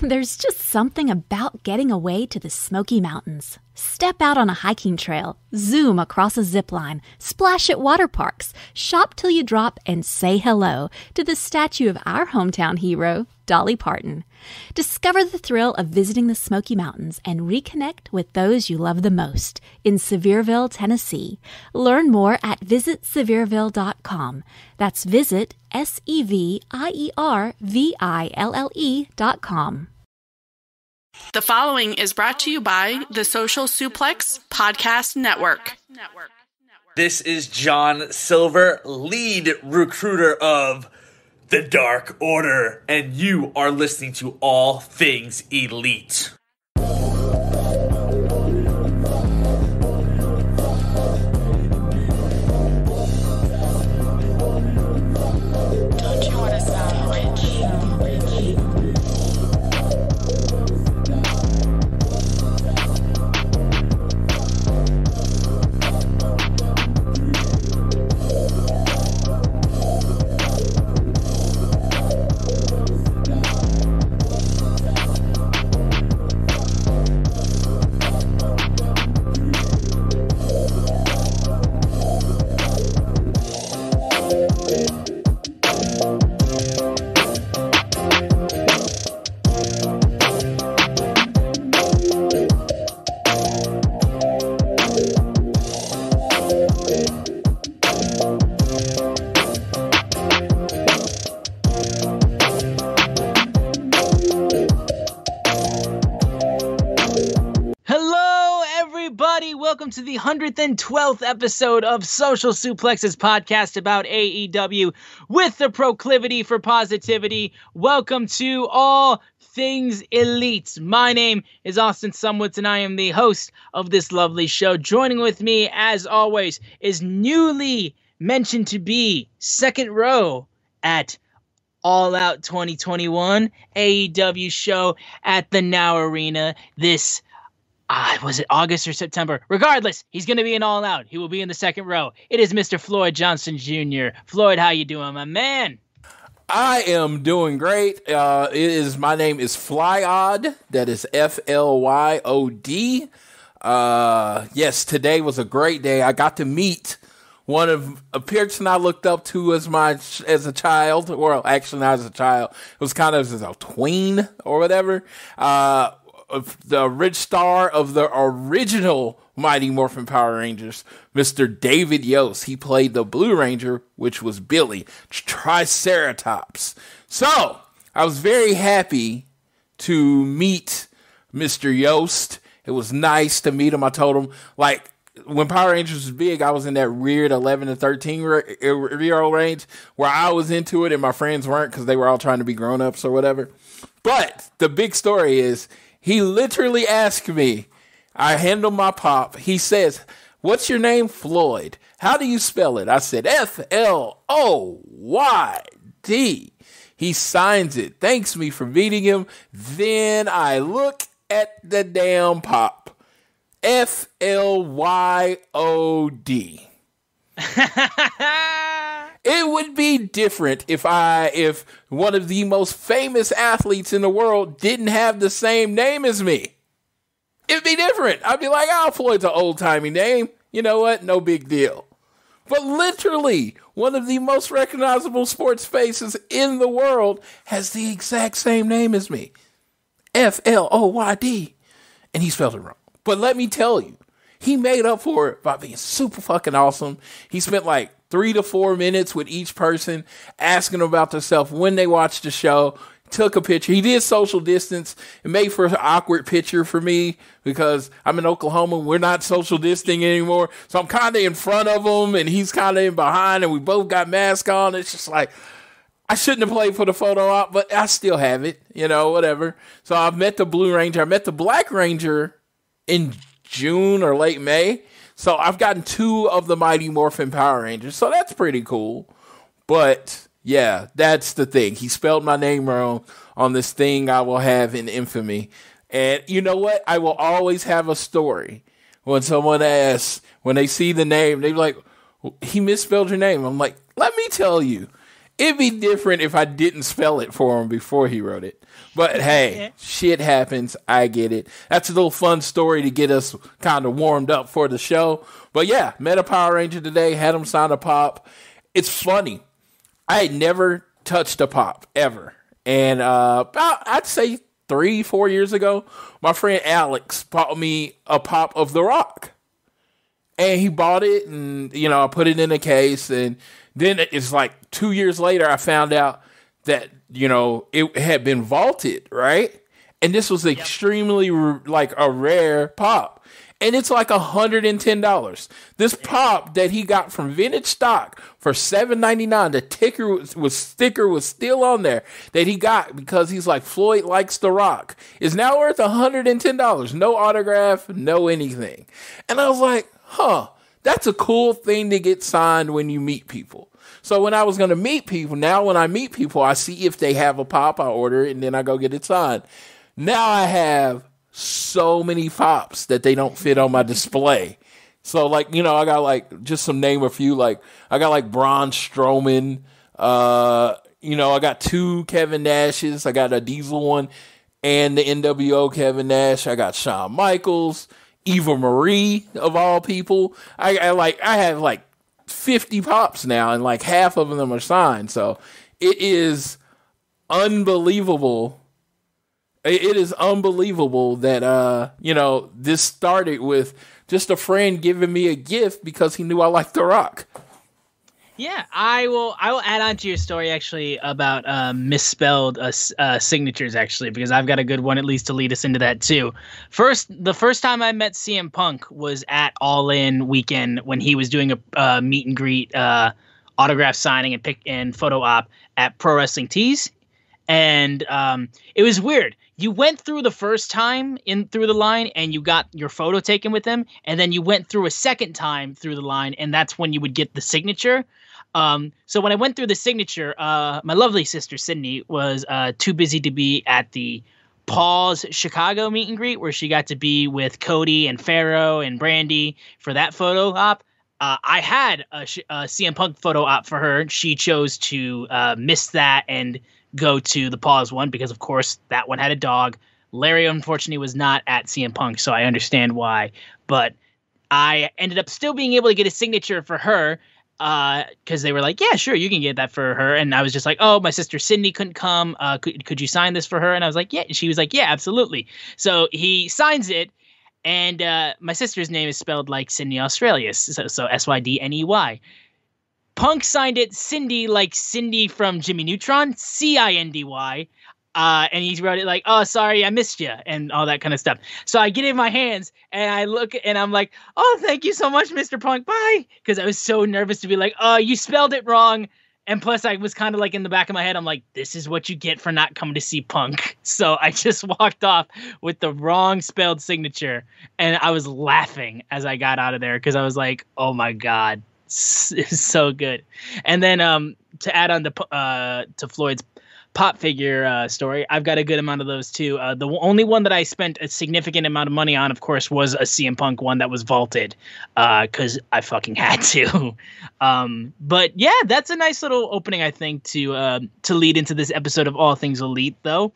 There's just something about getting away to the Smoky Mountains. Step out on a hiking trail, zoom across a zip line, splash at water parks, shop till you drop, and say hello to the statue of our hometown hero, Dolly Parton. Discover the thrill of visiting the Smoky Mountains and reconnect with those you love the most in Sevierville, Tennessee. Learn more at visitsevierville.com. That's visit SEVIERVILLE.com. The following is brought to you by the Social Suplex Podcast Network. This is John Silver, lead recruiter of the Dark Order, and you are listening to All Things Elite. Welcome to the 112th episode of Social Suplex's podcast about AEW with the proclivity for positivity. Welcome to All Things Elite. My name is Austin Sumwoods, and I am the host of this lovely show. Joining with me, as always, is newly mentioned to be second row at All Out 2021 AEW show at the Now Arena this was it August or September? Regardless, he's going to be in All Out. He will be in the second row. It is Mr. Floyd Johnson Jr. Floyd, how you doing, my man? I am doing great. My name is Flyod. That is F-L-Y-O-D. Yes, today was a great day. I got to meet one of a person I looked up to as a child. Well, actually not as a child. It was kind of as a tween or whatever. The rich star of the original Mighty Morphin Power Rangers, Mr. David Yost. He played the Blue Ranger, which was Billy Triceratops. So, I was very happy to meet Mr. Yost. It was nice to meet him. I told him, like, when Power Rangers was big, I was in that weird 11 to 13-year-old range where I was into it and my friends weren't because they were all trying to be grown-ups or whatever. But the big story is, he literally asked me, I handle my pop. He says, "What's your name?" "Floyd." "How do you spell it?" I said, F-L-O-Y-D. He signs it, thanks me for meeting him. Then I look at the damn pop. F-L-Y-O-D. It would be different if one of the most famous athletes in the world didn't have the same name as me. It'd be different. I'd be like, "Oh, Floyd's an old-timey name. You know what? No big deal." But literally, one of the most recognizable sports faces in the world has the exact same name as me. F-L-O-Y-D. And he spelled it wrong. But let me tell you, he made up for it by being super fucking awesome. He spent like 3 to 4 minutes with each person, asking them about themselves when they watched the show, took a picture. He did social distance. It made for an awkward picture for me because I'm in Oklahoma. We're not social distancing anymore. So I'm kind of in front of him and he's kind of in behind and we both got masks on. It's just like, I shouldn't have played for the photo op, but I still have it, whatever. So I've met the Blue Ranger. I met the Black Ranger in June or late May. So I've gotten 2 of the Mighty Morphin Power Rangers. So that's pretty cool. But yeah, that's the thing. He spelled my name wrong on this thing I will have in infamy. And you know what? I will always have a story when someone asks, when they see the name, they're like, "He misspelled your name." I'm like, let me tell you. It'd be different if I didn't spell it for him before he wrote it. But hey, shit happens. I get it. That's a little fun story to get us kind of warmed up for the show. But yeah, met a Power Ranger today, had him sign a pop. It's funny. I had never touched a pop ever. And about, I'd say 3-4 years ago, my friend Alex bought me a pop of The Rock. And he bought it and, I put it in a case. And then it's like 2 years later, I found out that, it had been vaulted, right? And this was extremely like a rare pop. And it's like $110. This pop that he got from vintage stock for $7.99, the sticker was still on there that he got because he's like, Floyd likes The Rock, is now worth $110. No autograph, no anything. And I was like, that's a cool thing to get signed when you meet people. So when I was going to meet people, now when I meet people, I see if they have a pop, I order it, and then I go get it signed. Now I have so many pops that they don't fit on my display. So I got just some name a few, I got Braun Strowman, I got 2 Kevin Nashes, I got a Diesel one and the NWO Kevin Nash, I got Shawn Michaels, Eva Marie of all people. I have 50 pops now, and half of them are signed. So it is unbelievable. It is unbelievable that this started with just a friend giving me a gift because he knew I liked The Rock. Yeah, I will add on to your story actually about misspelled signatures actually, because I've got a good one at least to lead us into that too. The first time I met CM Punk was at All In weekend when he was doing a meet and greet, autograph signing and photo op at Pro Wrestling Tees, and it was weird. You went through the first time through the line and you got your photo taken with him, and then you went through a second time through the line, and that's when you would get the signature. So when I went through the signature, my lovely sister Sydney was too busy to be at the Paul's Chicago meet and greet, where she got to be with Cody and Pharaoh and Brandy for that photo op. I had a CM Punk photo op for her. She chose to miss that and go to the Paul's one because, of course, that one had a dog. Larry, unfortunately, was not at CM Punk, so I understand why. But I ended up still being able to get a signature for her because they were like, yeah, sure, you can get that for her. And I was just like, oh, my sister Sydney couldn't come. Could you sign this for her? And I was like, yeah. She was like, yeah, absolutely. So he signs it. And my sister's name is spelled like Sydney Australia, so Sydney. Punk signed it Cindy like Cindy from Jimmy Neutron, Cindy. And he wrote it like, oh, sorry, I missed you, and all that kind of stuff. So I get it in my hands, and I look, and I'm like, oh, thank you so much, Mr. Punk, bye. Because I was so nervous to be like, oh, you spelled it wrong. And plus, I was kind of like in the back of my head, I'm like, this is what you get for not coming to see Punk. So I just walked off with the wrong spelled signature, and I was laughing as I got out of there because I was like, oh my God. It's so good. And then to add on to Floyd's pop figure story, I've got a good amount of those too. The only one that I spent a significant amount of money on, of course, was a CM Punk one that was vaulted because I fucking had to. But yeah, that's a nice little opening, I think, to lead into this episode of All Things Elite, though.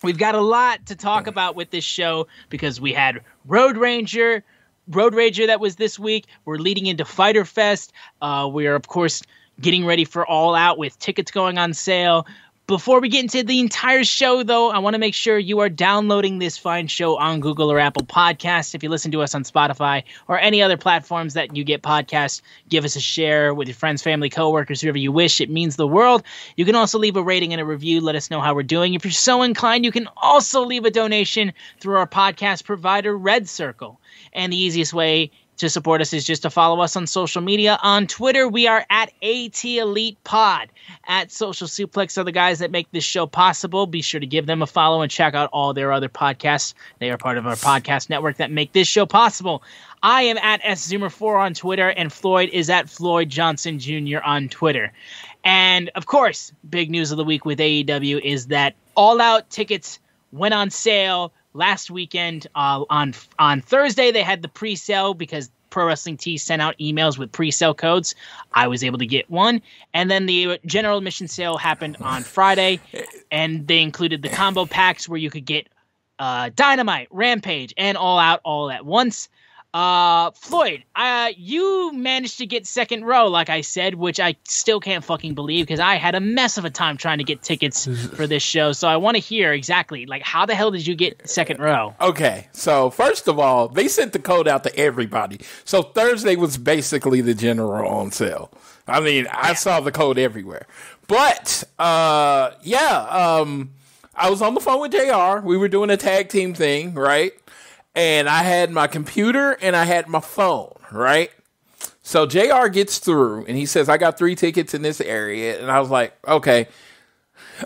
We've got a lot to talk about with this show because we had Road Ranger that was this week. We're leading into Fyter Fest. We are, of course, getting ready for All Out with tickets going on sale. Before we get into the entire show, though, I want to make sure you are downloading this fine show on Google or Apple Podcasts. If you listen to us on Spotify or any other platforms that you get podcasts, give us a share with your friends, family, coworkers, whoever you wish. It means the world. You can also leave a rating and a review. Let us know how we're doing. If you're so inclined, you can also leave a donation through our podcast provider, Red Circle. And the easiest way to support us is just to follow us on social media. On Twitter, we are at ATElitePod. At Social Suplex are the guys that make this show possible. Be sure to give them a follow and check out all their other podcasts. They are part of our podcast network that make this show possible. I am at SZoomer4 on Twitter, and Floyd is at Floyd Johnson Jr. on Twitter. And, of course, big news of the week with AEW is that All Out tickets went on sale last weekend. On Thursday, they had the pre-sale because Pro Wrestling Tees sent out emails with pre-sale codes. I was able to get one. And then the general admission sale happened on Friday, and they included the combo packs where you could get Dynamite, Rampage, and All Out all at once. Floyd, you managed to get second row, like I said, which I still can't fucking believe because I had a mess of a time trying to get tickets for this show. So I want to hear exactly, like, how the hell did you get second row? Okay, so first of all, they sent the code out to everybody. So Thursday was basically the general on sale. I mean, I saw the code everywhere. But, I was on the phone with JR. We were doing a tag team thing, right? And I had my computer and I had my phone, right? So JR gets through and he says, I got 3 tickets in this area. And I was like, okay,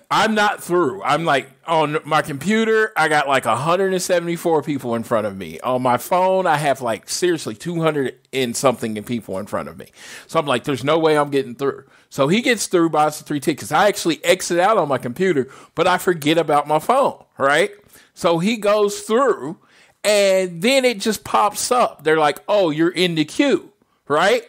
I'm not through. I'm like, on my computer, I got like 174 people in front of me. On my phone, I have like seriously 200 and something people in front of me. So I'm like, there's no way I'm getting through. So he gets through, buys the 3 tickets. I actually exit out on my computer, but I forget about my phone, right? So he goes through. And then it just pops up. They're like, oh, you're in the queue, right?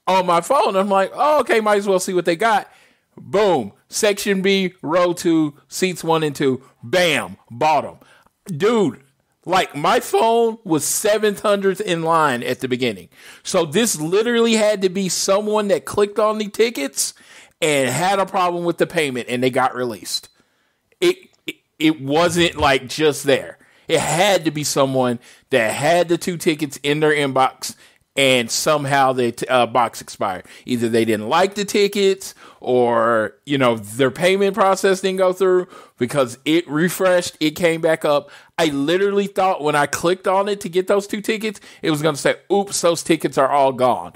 On my phone, I'm like, oh, okay, might as well see what they got. Boom. Section B, row 2, seats 1 and 2. Bam. Bottom. Dude, like my phone was 700th in line at the beginning. So this literally had to be someone that clicked on the tickets and had a problem with the payment and they got released. It wasn't like just there. It had to be someone that had the 2 tickets in their inbox and somehow the box expired. Either they didn't like the tickets or, their payment process didn't go through because it refreshed. It came back up. I literally thought when I clicked on it to get those 2 tickets, it was going to say, oops, those tickets are all gone.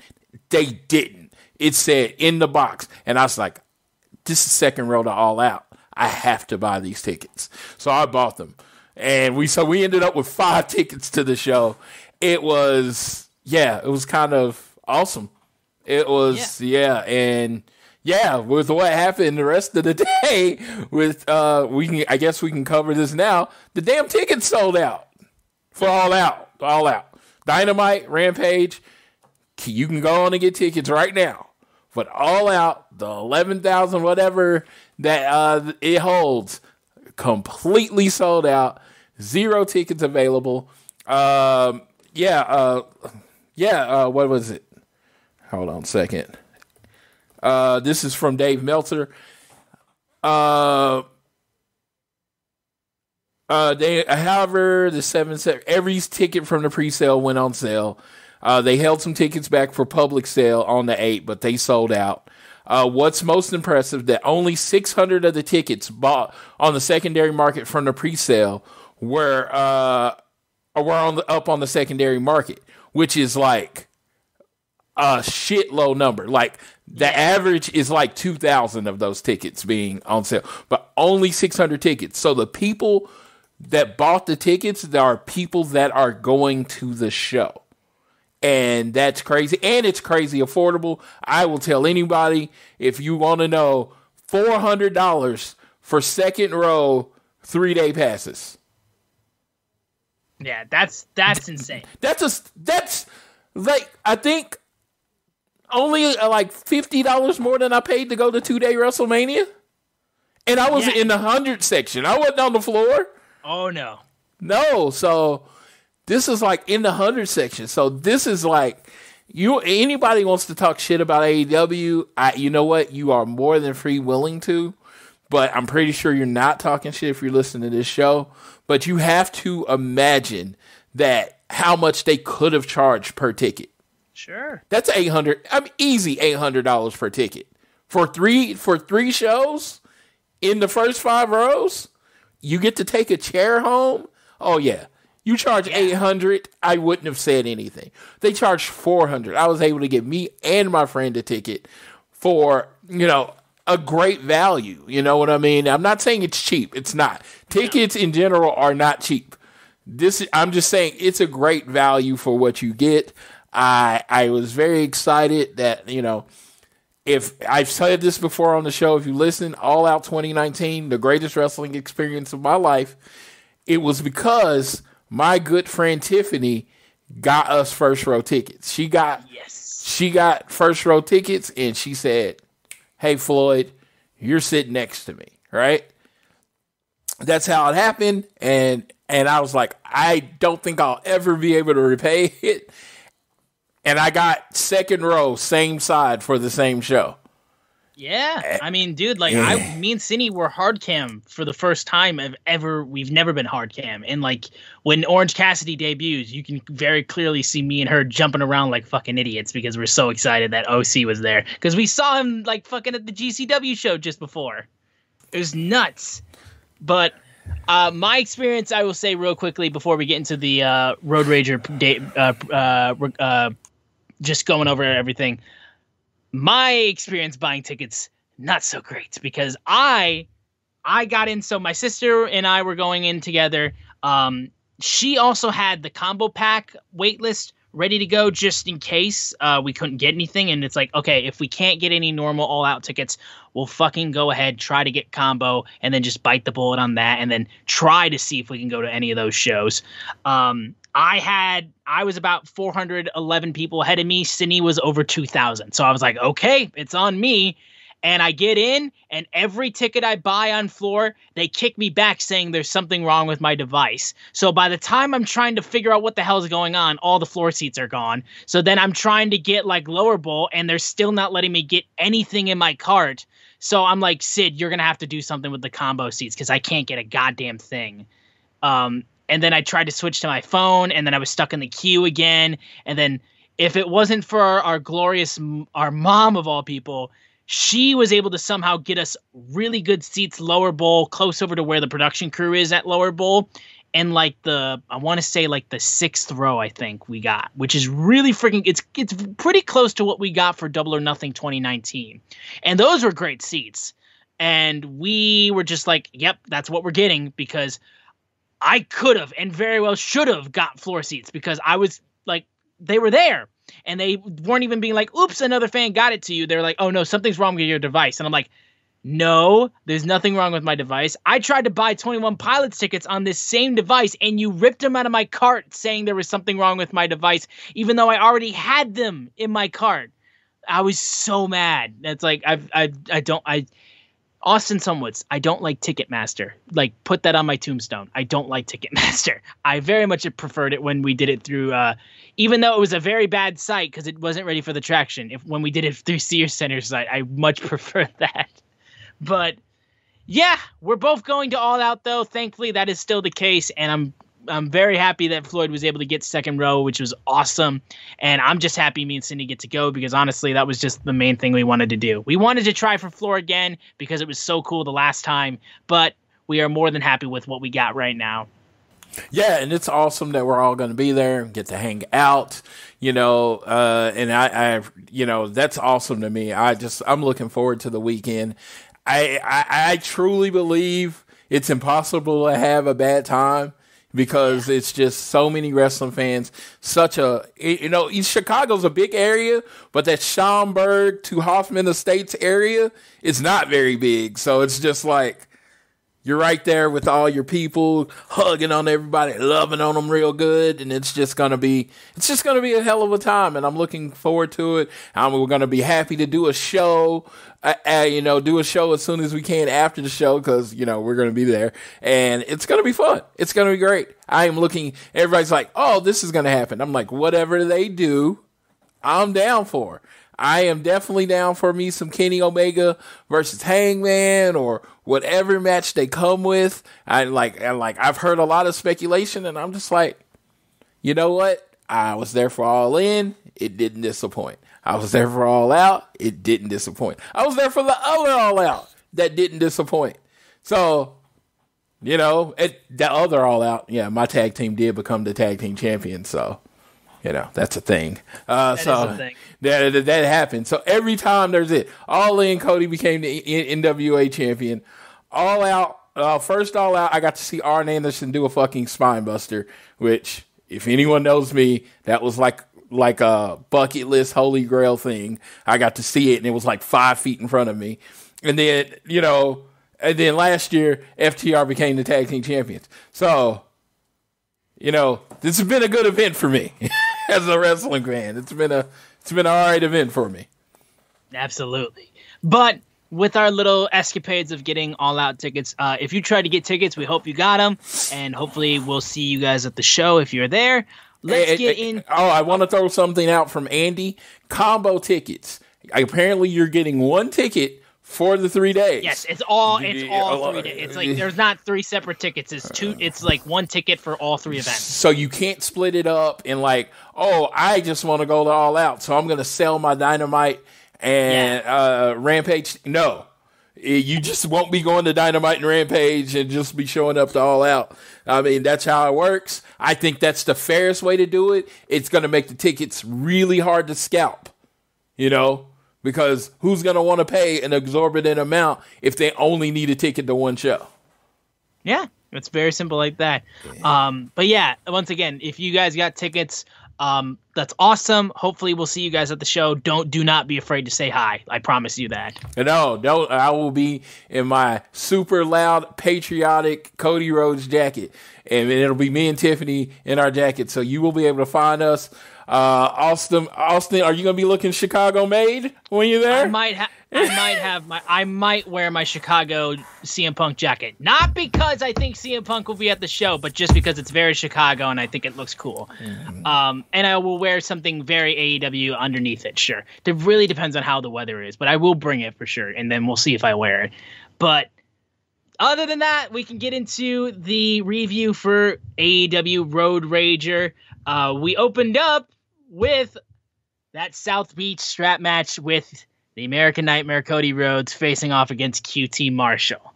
They didn't. It said in the box. And I was like, this is second row to All Out. I have to buy these tickets. So I bought them. And we ended up with 5 tickets to the show. It was kind of awesome. It was, and with what happened the rest of the day, I guess we can cover this now. The damn tickets sold out for All Out. Dynamite, Rampage, you can go on and get tickets right now. But All Out, the 11,000 whatever that it holds, completely sold out. 0 tickets available. What was it? Hold on a second. This is from Dave Meltzer. However, the 7 every ticket from the pre-sale went on sale. They held some tickets back for public sale on the 8th, but they sold out. What's most impressive that only 600 of the tickets bought on the secondary market from the pre-sale were up on the secondary market, which is like a shitload number. Like the average is like 2,000 of those tickets being on sale, but only 600 tickets. So the people that bought the tickets, there are people that are going to the show. And that's crazy. And it's crazy affordable. I will tell anybody, if you want to know, $400 for second row 3-day passes. Yeah, that's insane. That's like, I think only like $50 more than I paid to go to 2-day WrestleMania. And I was in the 100 section. I wasn't on the floor. Oh, no. No, so this is like in the 100 section. So this is like, anybody wants to talk shit about AEW, you know what? You are more than willing to. But I'm pretty sure you're not talking shit if you're listening to this show. But you have to imagine that how much they could have charged per ticket. Sure. That's easy $800 per ticket. For three shows in the first 5 rows, you get to take a chair home. Oh yeah. You charge $800, I wouldn't have said anything. They charged $400. I was able to get me and my friend a ticket for, a great value. You know what I mean? I'm not saying it's cheap. It's not. Tickets in general are not cheap. I'm just saying it's a great value for what you get. I was very excited that, if I've said this before on the show, if you listen, All Out 2019, the greatest wrestling experience of my life, it was because my good friend Tiffany got us first row tickets. She got first row tickets, and she said, "Hey, Floyd, you're sitting next to me," right? That's how it happened, and I was like, I don't think I'll ever be able to repay it. And I got second row, same side for the same show. Yeah, I mean, dude, like me and Cindy were hard cam for the first time we've never been hard cam. And like when Orange Cassidy debuts, you can very clearly see me and her jumping around like fucking idiots because we're so excited that OC was there. Because we saw him like fucking at the GCW show just before. It was nuts. But my experience, I will say real quickly before we get into the Road Rager just going over everything. My experience buying tickets, not so great because I got in. So my sister and I were going in together. She also had the combo pack waitlist ready to go just in case we couldn't get anything. And it's like, okay, if we can't get any normal All Out tickets, we'll fucking go ahead, try to get combo, and then just bite the bullet on that, and then try to see if we can go to any of those shows. I was about 411 people ahead of me. Sydney was over 2,000. So I was like, okay, it's on me. And I get in, and every ticket I buy on floor, they kick me back saying there's something wrong with my device. So by the time I'm trying to figure out what the hell is going on, all the floor seats are gone. So then I'm trying to get like lower bowl, and they're still not letting me get anything in my cart. So I'm like, Sid, you're going to have to do something with the combo seats because I can't get a goddamn thing. And then I tried to switch to my phone, and then I was stuck in the queue again. And then if it wasn't for our mom of all people, she was able to somehow get us really good seats, lower bowl, close over to where the production crew is at lower bowl. And like I want to say like the 6th row, I think we got, which is really freaking, it's pretty close to what we got for Double or Nothing 2019. And those were great seats. And we were just like, yep, that's what we're getting, because I could have and very well should have got floor seats because I was like, they were there and they weren't even being like, oops, another fan got it to you. They're like, oh no, something's wrong with your device. And I'm like, no, there's nothing wrong with my device. I tried to buy 21 Pilots tickets on this same device and you ripped them out of my cart saying there was something wrong with my device, even though I already had them in my cart. I was so mad. It's like, Austin Sumwoods, I don't like Ticketmaster. Like, put that on my tombstone. I don't like Ticketmaster. I very much preferred it when we did it through, even though it was a very bad site because it wasn't ready for the traction. When we did it through Sears Center site, I much prefer that. But yeah, we're both going to All Out though. Thankfully, that is still the case, and I'm very happy that Floyd was able to get second row, which was awesome. And I'm just happy me and Cindy get to go because honestly, that was just the main thing we wanted to do. We wanted to try for floor again because it was so cool the last time, but we are more than happy with what we got right now. Yeah, and it's awesome that we're all going to be there and get to hang out, and I that's awesome to me. I'm looking forward to the weekend. I truly believe it's impossible to have a bad time. Because it's just so many wrestling fans, Chicago's a big area, but that Schaumburg to Hoffman Estates area is not very big. So it's just like, you're right there with all your people, hugging on everybody, loving on them real good. And it's just going to be a hell of a time. And I'm looking forward to it. We're going to be happy to do a show, do a show as soon as we can after the show. Cause we're going to be there and it's going to be fun. It's going to be great. Everybody's like, oh, this is going to happen. I'm like, whatever they do, I'm down for. I am definitely down for me some Kenny Omega versus Hangman or whatever match they come with. I've heard a lot of speculation and I'm just like, you know what? I was there for All In. It didn't disappoint. I was there for All Out. It didn't disappoint. I was there for the other All Out. That didn't disappoint. So, the other All Out, yeah, my tag team did become the tag team champion. So, that's a thing. That is a thing. That happened. So every time there's it. All In, Cody became the NWA champion. All Out, first All Out, I got to see Arn Anderson do a fucking spine buster, which, if anyone knows me, that was like a bucket list holy grail thing. I got to see it, and it was like 5 feet in front of me. And then, last year, FTR became the tag team champions. So, this has been a good event for me as a wrestling fan. It's been an all right event for me. Absolutely. But with our little escapades of getting All Out tickets, if you try to get tickets, we hope you got them, and hopefully we'll see you guys at the show if you're there. Let's get in. Oh, I want to throw something out from Andy. Combo tickets. Apparently, you're getting one ticket for the 3 days. Yes, it's all 3 days. It's like there's not 3 separate tickets. It's two. It's like one ticket for all 3 events. So you can't split it up and like, oh, I just want to go to All Out, so I'm going to sell my Dynamite and Rampage. No. You just won't be going to Dynamite and Rampage and just be showing up to All Out. I mean, that's how it works. I think that's the fairest way to do it. It's going to make the tickets really hard to scalp, because who's going to want to pay an exorbitant amount if they only need a ticket to one show? Yeah, it's very simple like that. But yeah, once again, if you guys got tickets, that's awesome. Hopefully we'll see you guys at the show. Do not be afraid to say hi. I promise you that. No, I will be in my super loud, patriotic Cody Rhodes jacket. And it'll be me and Tiffany in our jacket. So you will be able to find us. Austin, are you going to be looking Chicago made when you're there? I might wear my Chicago CM Punk jacket. Not because I think CM Punk will be at the show, but just because it's very Chicago and I think it looks cool. Mm-hmm. And I will wear something very AEW underneath it, sure. It really depends on how the weather is, but I will bring it for sure, and then we'll see if I wear it. But other than that, we can get into the review for AEW Road Rager. We opened up with that South Beach strap match with the American Nightmare Cody Rhodes facing off against QT Marshall.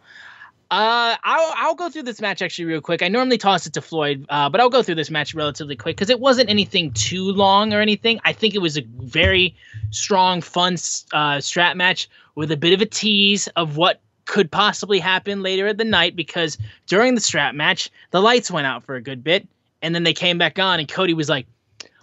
I'll go through this match actually real quick. I normally toss it to Floyd, but I'll go through this match relatively quick because it wasn't anything too long or anything. I think it was a very strong, fun strap match with a bit of a tease of what could possibly happen later in the night, because during the strap match, the lights went out for a good bit, and then they came back on, and Cody was like,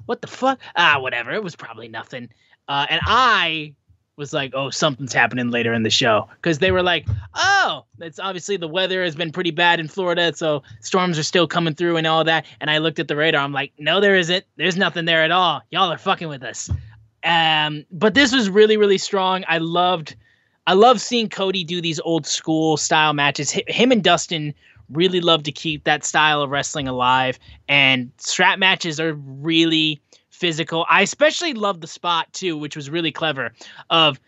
what the fuck? Whatever. It was probably nothing. And I was like, oh, something's happening later in the show. Because they were like, oh, it's obviously the weather has been pretty bad in Florida, so storms are still coming through and all that. And I looked at the radar. I'm like, no, there isn't. There's nothing there at all. Y'all are fucking with us. But this was really, really strong. I love seeing Cody do these old school style matches. Him and Dustin really love to keep that style of wrestling alive, and strap matches are really physical. I especially love the spot too, which was really clever, of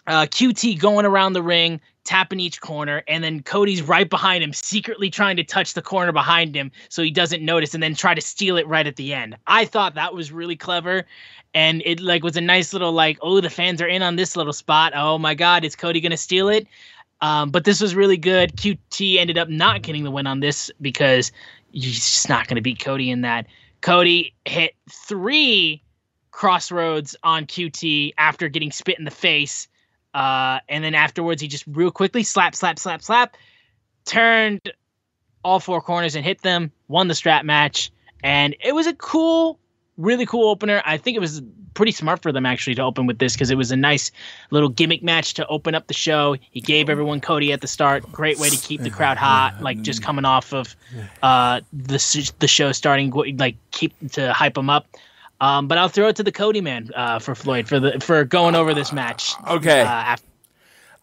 QT going around the ring, tapping each corner, and then Cody's right behind him, secretly trying to touch the corner behind him so he doesn't notice, and then try to steal it right at the end. I thought that was really clever, and it was a nice little oh, the fans are in on this little spot. Oh my God, is Cody gonna steal it? But this was really good. QT ended up not getting the win on this because he's just not going to beat Cody in that. Cody hit 3 crossroads on QT after getting spit in the face. And then afterwards, he just real quickly slap, turned all 4 corners and hit them, won the strap match. And it was a really cool opener. I think it was pretty smart for them actually to open with this because it was a nice little gimmick match to open up the show. He gave everyone Cody at the start. Great way to keep the crowd hot, just coming off of the show starting, keep to hype them up. But I'll throw it to the Cody man for Floyd for going over this match. Okay.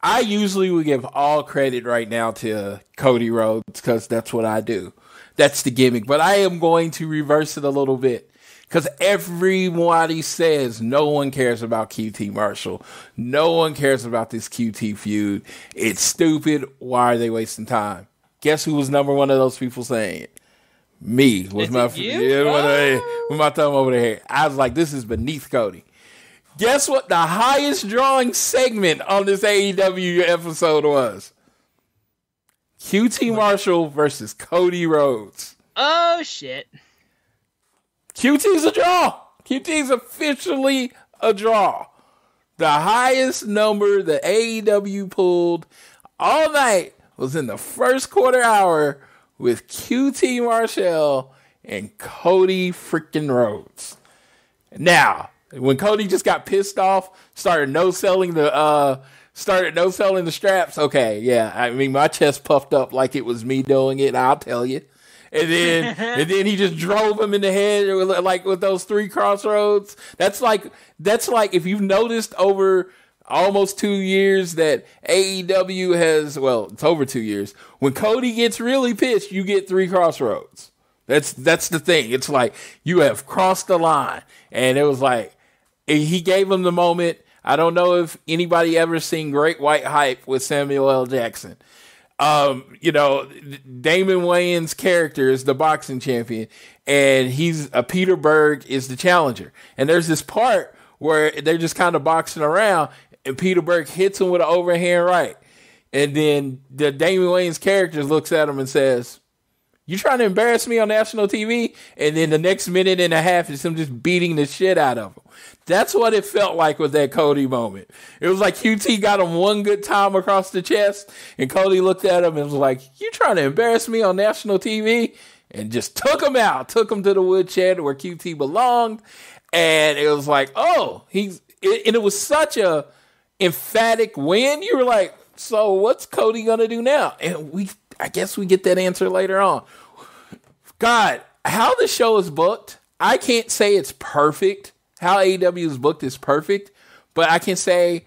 I usually would give all credit right now to Cody Rhodes because that's what I do. That's the gimmick. But I am going to reverse it a little bit. Because everybody says no one cares about QT Marshall. No one cares about this QT feud. It's stupid. Why are they wasting time? Guess who was number one of those people saying it? Me. With my thumb over the head. I was like, this is beneath Cody. Guess what the highest drawing segment on this AEW episode was? QT Marshall versus Cody Rhodes. Oh, shit. QT's a draw. QT's officially a draw. The highest number the AEW pulled all night was in the first quarter hour with QT Marshall and Cody freaking Rhodes. Now, when Cody just got pissed off, started no selling the straps. Okay, yeah. I mean, my chest puffed up like it was me doing it. I'll tell you. and then he just drove him in the head like with those 3 crossroads. That's like if you've noticed over almost 2 years that AEW has, well, it's over 2 years. When Cody gets really pissed, you get 3 crossroads. That's the thing. It's like you have crossed the line, and it was like he gave him the moment. I don't know if anybody ever seen Great White Hype with Samuel L. Jackson. Damon Wayans' character is the boxing champion, and Peter Berg is the challenger. And there's this part where they're just kind of boxing around, and Peter Berg hits him with an overhand right. And then the Damon Wayans character looks at him and says, "You trying to embarrass me on national TV?" And then the next minute and a half is him just beating the shit out of him. That's what it felt like with that Cody moment. It was like QT got him one good time across the chest, and Cody looked at him and was like, "You trying to embarrass me on national TV?" And just took him out, took him to the woodshed where QT belonged. And it was like, and it was such a emphatic win. You were like, so what's Cody gonna do now? And I guess we get that answer later on. God, how the show is booked, I can't say it's perfect. How AEW is booked is perfect, but I can say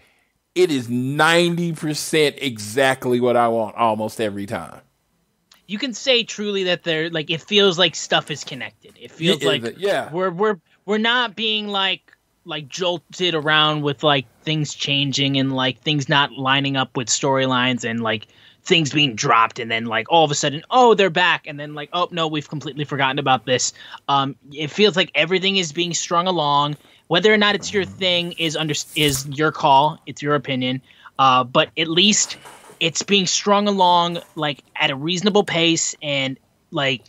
it is 90% exactly what I want almost every time. You can say truly that they're like, it feels like stuff is connected. It feels we're not being like jolted around with like things changing and like things not lining up with storylines and like things being dropped and then like all of a sudden, oh, they're back, and then like, oh no, we've completely forgotten about this. It feels like everything is being strung along. Whether or not it's your thing is your call. It's your opinion. But at least it's being strung along like at a reasonable pace and like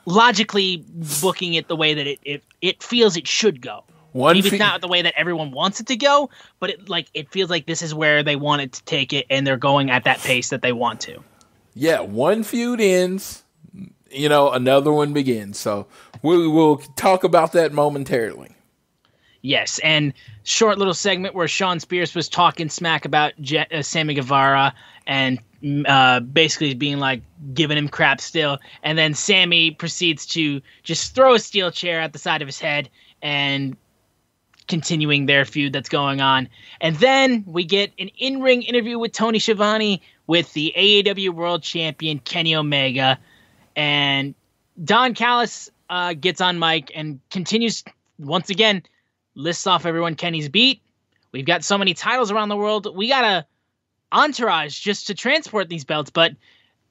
logically booking it the way that it feels it should go. Maybe it's not the way that everyone wants it to go, but it feels like this is where they wanted to take it, and they're going at that pace that they want to. Yeah, one feud ends, another one begins. So we will talk about that momentarily. Yes, and short little segment where Sean Spears was talking smack about Sammy Guevara and basically being like giving him crap still, and then Sammy proceeds to just throw a steel chair at the side of his head and continuing their feud that's going on. And then we get an in-ring interview with Tony Schiavone with the AEW World Champion Kenny Omega, and Don Callis gets on mic and continues once again, lists off everyone Kenny's beat. We've got so many titles around the world. We got a entourage just to transport these belts, but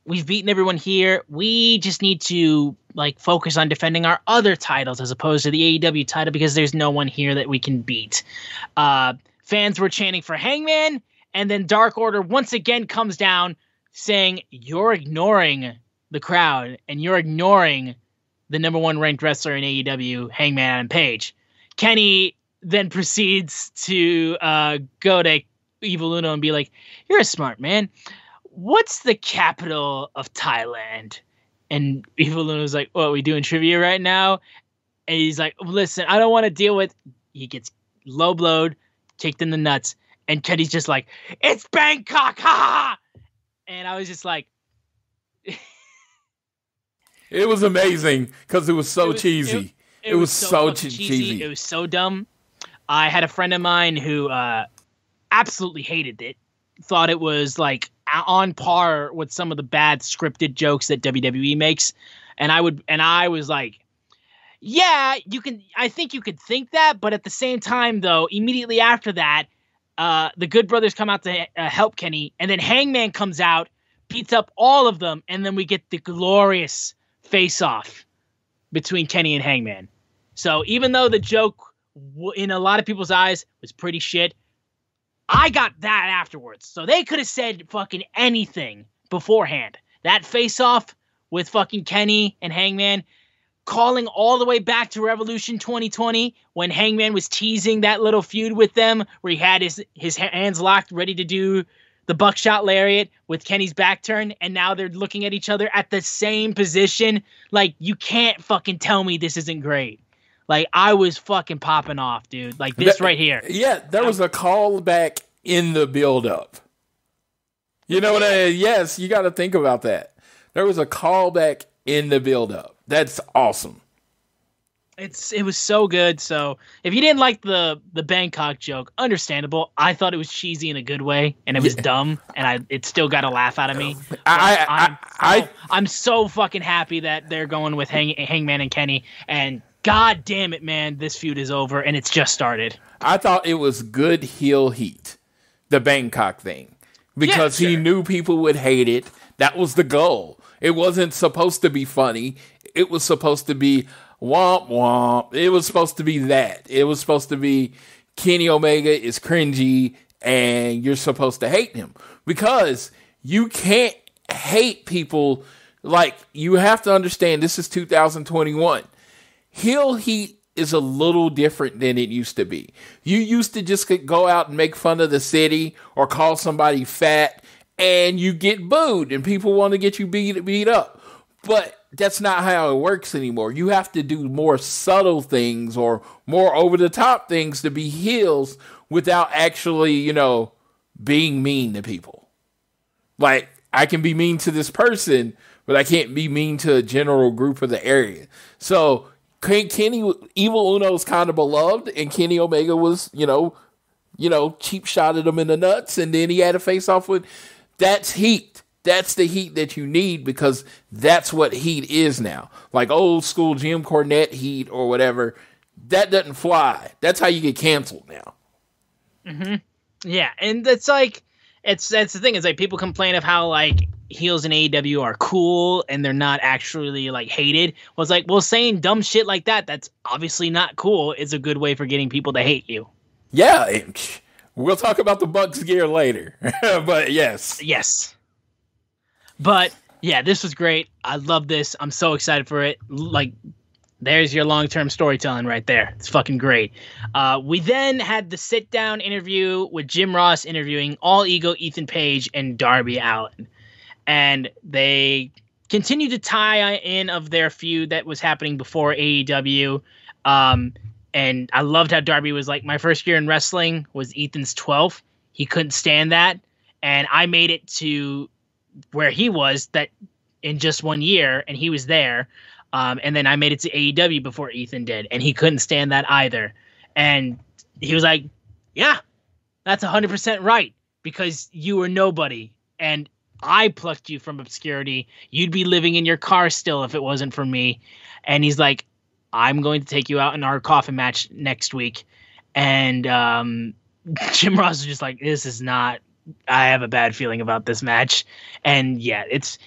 we've beaten everyone here. We just need to focus on defending our other titles as opposed to the AEW title because there's no one here that we can beat. Fans were chanting for Hangman, and then Dark Order once again comes down saying, "You're ignoring the crowd and you're ignoring the number 1 ranked wrestler in AEW, Hangman Adam Page." Kenny then proceeds to go to Evil Uno and be like, "You're a smart man. What's the capital of Thailand?" And Evil Uno's like, "What, we doing trivia right now?" And he's like, "Listen, I don't want to deal with..." He gets low blowed, kicked in the nuts, and Kenny's just like, "It's Bangkok, ha!" And I was just like... It was amazing, because it was so cheesy. It was so cheesy. It was so dumb. I had a friend of mine who absolutely hated it. Thought it was on par with some of the bad scripted jokes that WWE makes. And I was like, yeah, I think you could think that, but at the same time though, immediately after that, the Good Brothers come out to help Kenny, and then Hangman comes out, beats up all of them, and then we get the glorious face-off between Kenny and Hangman. So even though the joke in a lot of people's eyes was pretty shit, I got that afterwards. So they could have said fucking anything beforehand. That face-off with fucking Kenny and Hangman, calling all the way back to Revolution 2020 when Hangman was teasing that little feud with them where he had his hands locked ready to do the buckshot lariat with Kenny's back turned, and now they're looking at each other at the same position. You can't fucking tell me this isn't great. I was fucking popping off, dude. This right here. Yeah, there was a callback in the build-up. You know what I mean? Yes, you got to think about that. There was a callback in the build-up. That's awesome. It was so good. So if you didn't like the Bangkok joke, understandable. I thought it was cheesy in a good way, and it was dumb, and it still got a laugh out of me. I'm so fucking happy that they're going with Hangman and Kenny, and god damn it, man, this feud is over, and it's just started. I thought it was good heel heat, the Bangkok thing, because he knew people would hate it. That was the goal. It wasn't supposed to be funny. It was supposed to be womp womp. It was supposed to be that. It was supposed to be Kenny Omega is cringy and you're supposed to hate him, because you can't hate people. Like, you have to understand, this is 2021. Heel heat is a little different than it used to be. You used to just go out and make fun of the city or call somebody fat and you get booed and people want to get you beat up. But that's not how it works anymore. You have to do more subtle things or more over-the-top things to be heels without actually, being mean to people. Like, I can be mean to this person, but I can't be mean to a general group of the area. So, Kenny, Evil Uno's kind of beloved, and Kenny Omega was, cheap shotted him in the nuts, and then he had a face-off with... That's heat. That's the heat that you need, because that's what heat is now. Like old school Jim Cornette heat or whatever, that doesn't fly. That's how you get canceled now. Mm-hmm. Yeah, and it's like, that's the thing, is like people complain of how like heels in AEW are cool and they're not actually like hated. Well, it's like, well, saying dumb shit like that's obviously not cool, is a good way for getting people to hate you. Yeah, we'll talk about the Bucks gear later, but yes. Yes. But yeah, this was great. I love this. I'm so excited for it. Like, there's your long-term storytelling right there. It's fucking great. We then had the sit-down interview with Jim Ross interviewing All Ego, Ethan Page, and Darby Allin. And they continued to tie in of their feud that was happening before AEW. And I loved how Darby was like, my first year in wrestling was Ethan's 12th. He couldn't stand that. And I made it to where he was that in just 1 year, and he was there. And then I made it to AEW before Ethan did, and he couldn't stand that either. And he was like, yeah, that's 100% right, because you were nobody. And I plucked you from obscurity. You'd be living in your car still if it wasn't for me. And he's like, I'm going to take you out in our coffin match next week. And Jim Ross was just like, this is not, I have a bad feeling about this match. And yeah, it's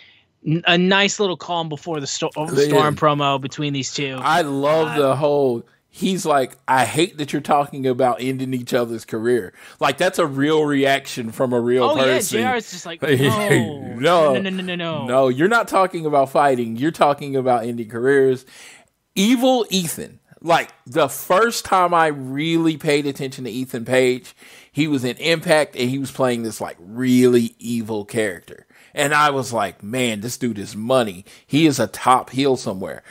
a nice little calm before the storm promo between these two. I love the whole, he's like, I hate that you're talking about ending each other's career. Like, that's a real reaction from a real person. Yeah, JR's just like, no. No, you're not talking about fighting. You're talking about ending careers. Evil Ethan. Like, the first time I really paid attention to Ethan Page, he was in Impact and he was playing this like really evil character. And I was like, man, this dude is money. He is a top heel somewhere.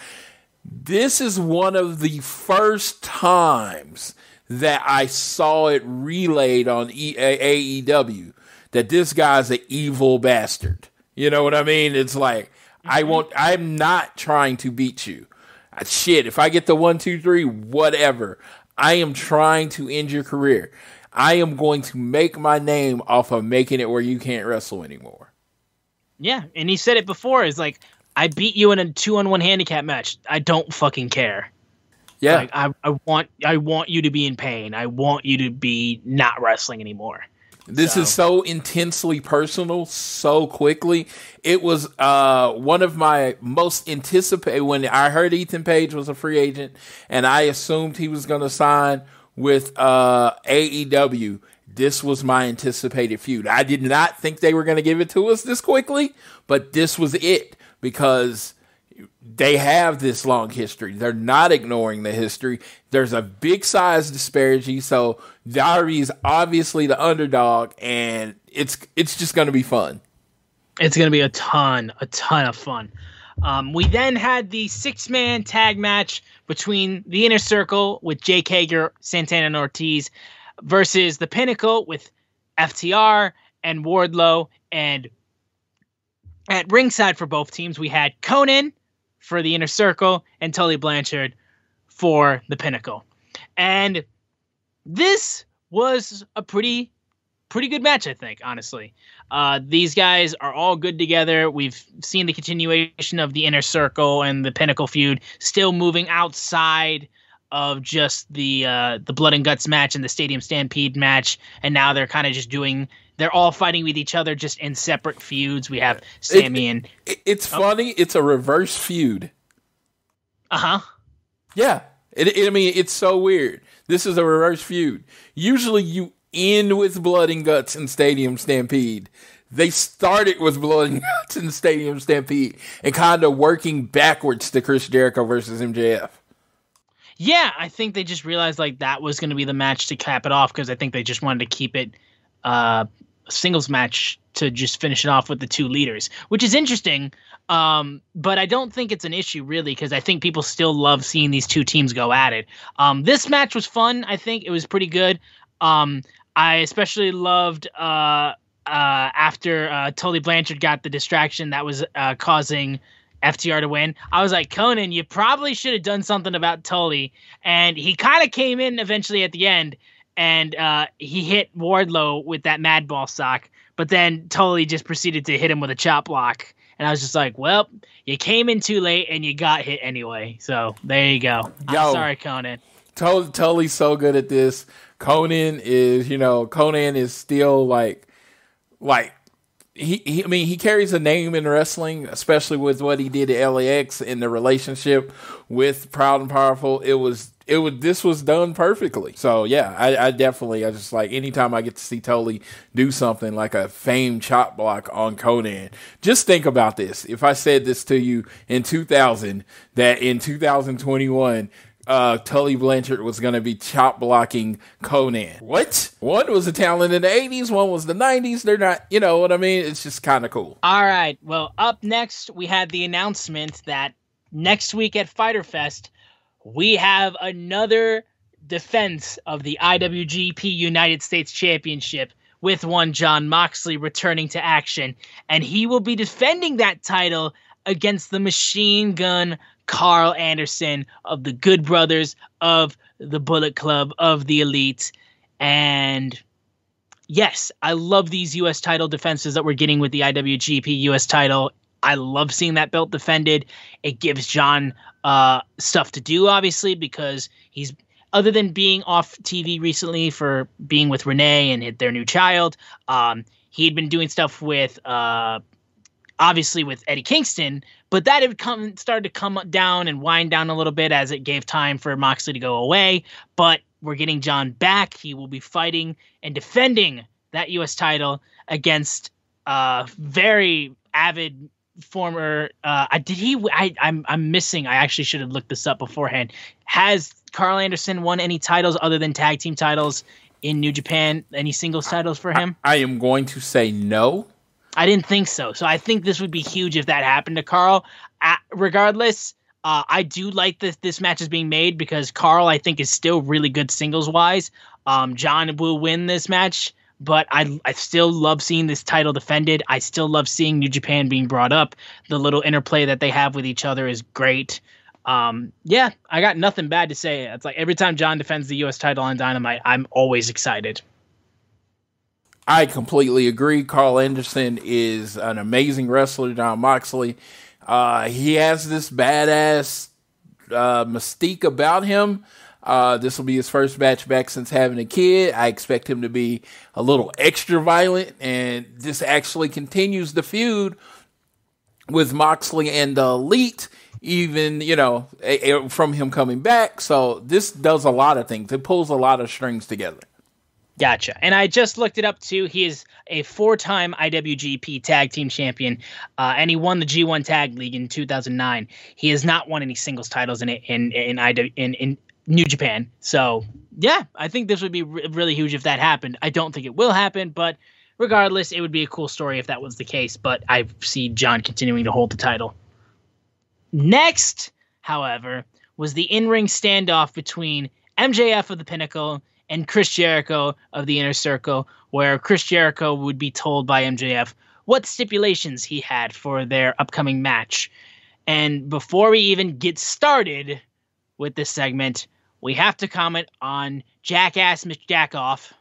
This is one of the first times that I saw it relayed on AEW that this guy's an evil bastard. You know what I mean? It's like, I'm not trying to beat you. Shit, if I get the 1, 2, 3, whatever. I am trying to end your career. I am going to make my name off of making it where you can't wrestle anymore. Yeah, and he said it before. It's like, I beat you in a 2-on-1 handicap match. I don't fucking care. Yeah, like, I want you to be in pain. I want you to be not wrestling anymore. This is so intensely personal, so quickly. It was one of my most anticipated, when I heard Ethan Page was a free agent and I assumed he was going to sign with AEW. This was my anticipated feud. I did not think they were going to give it to us this quickly, but this was it, because they have this long history. They're not ignoring the history. There's a big size disparity, so Darby is obviously the underdog, and it's just going to be fun. It's going to be a ton of fun. We then had the 6-man tag match between the Inner Circle with Jake Hager, Santana, and Ortiz versus the Pinnacle with FTR and Wardlow. And at ringside for both teams, we had Conan for the Inner Circle and Tully Blanchard for the Pinnacle. And this was a pretty good match, I think, honestly. These guys are all good together. We've seen the continuation of the Inner Circle and the Pinnacle feud still moving outside of just the Blood and Guts match and the Stadium Stampede match, and now they're kind of just they're all fighting with each other just in separate feuds. We have Sammy and... It's funny. It's a reverse feud. Uh-huh. Yeah. I mean, it's so weird. This is a reverse feud. Usually you end with Blood and Guts and Stadium Stampede. They started with Blood and Guts and Stadium Stampede and kind of working backwards to Chris Jericho versus MJF. Yeah, I think they just realized like that was going to be the match to cap it off because I think they just wanted to keep it a singles match to just finish it off with the two leaders, which is interesting. But I don't think it's an issue really because I think people still love seeing these two teams go at it. This match was fun. I think it was pretty good. I especially loved after Tully Blanchard got the distraction that was causing FTR to win. I was like, Conan, you probably should have done something about Tully. And he kind of came in eventually at the end, and he hit Wardlow with that Madball sock. But then Tully just proceeded to hit him with a chop block. And I was just like, well, you came in too late, and you got hit anyway. So there you go. I'm sorry, Conan. Tully's so good at this. Conan is still like he carries a name in wrestling, especially with what he did at LAX and the relationship with Proud and Powerful. This was done perfectly. So yeah, I just like anytime I get to see Tully do something like a famed chop block on Conan. Just think about this. If I said this to you in 2000, that in 2021, Tully Blanchard was going to be chop blocking Conan. What? One was a talent in the 80s, one was the 90s. They're not, you know what I mean? It's just kind of cool. All right. Well, up next, we had the announcement that next week at Fyter Fest, we have another defense of the IWGP United States Championship with one Jon Moxley returning to action. And he will be defending that title against the Machine Gun Carl Anderson of the Good Brothers, of the Bullet Club, of the Elite. And yes, I love these U.S. title defenses that we're getting with the IWGP U.S. title. I love seeing that belt defended. It gives John stuff to do, obviously, because he's, other than being off TV recently for being with Renee and their new child, he had been doing stuff with obviously with Eddie Kingston, but that had started to come down and wind down a little bit as it gave time for Moxley to go away. But we're getting John back. He will be fighting and defending that U.S. title against very avid former. I'm missing. I actually should have looked this up beforehand. Has Carl Anderson won any titles other than tag team titles in New Japan? Any singles titles for him? I am going to say no. I didn't think so. So I think this would be huge if that happened to Carl. Regardless, I do like this match is being made because Carl, I think, is still really good singles-wise. John will win this match, but I still love seeing this title defended. I still love seeing New Japan being brought up. The little interplay that they have with each other is great. Yeah, I got nothing bad to say. It's like every time John defends the U.S. title on Dynamite, I'm always excited. I completely agree. Carl Anderson is an amazing wrestler. Jon Moxley, he has this badass mystique about him. This will be his first match back since having a kid. I expect him to be a little extra violent, and this actually continues the feud with Moxley and the Elite, even, from him coming back. So this does a lot of things. It pulls a lot of strings together. Gotcha. And I just looked it up too. He is a 4-time IWGP Tag Team Champion, and he won the G1 Tag League in 2009. He has not won any singles titles in New Japan. So yeah, I think this would be really huge if that happened. I don't think it will happen, but regardless, it would be a cool story if that was the case. But I see John continuing to hold the title. Next, however, was the in-ring standoff between MJF of the Pinnacle and Chris Jericho of the Inner Circle, where Chris Jericho would be told by MJF what stipulations he had for their upcoming match. And before we even get started with this segment, we have to comment on Jackass Mr. Jackoff,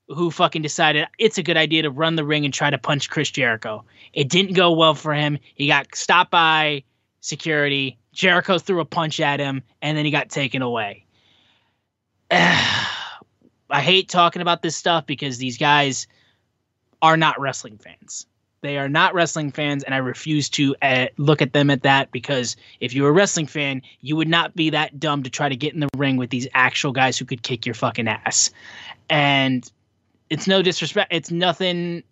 who fucking decided it's a good idea to run the ring and try to punch Chris Jericho. It didn't go well for him. He got stopped by security. Jericho threw a punch at him, and then he got taken away. I hate talking about this stuff because these guys are not wrestling fans. They are not wrestling fans, and I refuse to look at them at that, because if you were a wrestling fan, you would not be that dumb to try to get in the ring with these actual guys who could kick your fucking ass. And it's no disrespect. It's nothing.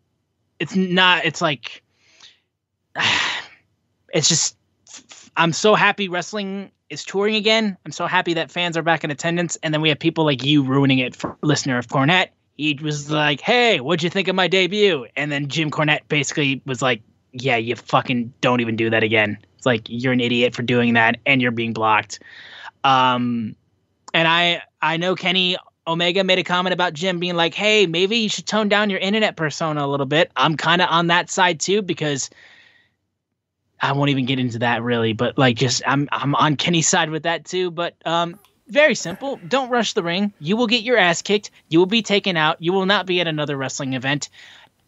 It's not. It's like, it's just, I'm so happy wrestling is touring again. I'm so happy that fans are back in attendance. And then we have people like you ruining it for listener of Cornette. He was like, hey, what'd you think of my debut? And then Jim Cornette basically was like, yeah, you fucking don't even do that again. It's like, you're an idiot for doing that, and you're being blocked. And I know Kenny Omega made a comment about Jim being like, hey, maybe you should tone down your internet persona a little bit. I'm kind of on that side too, because I won't even get into that really, but like, just I'm on Kenny's side with that too. But very simple. Don't rush the ring. You will get your ass kicked. You will be taken out. You will not be at another wrestling event.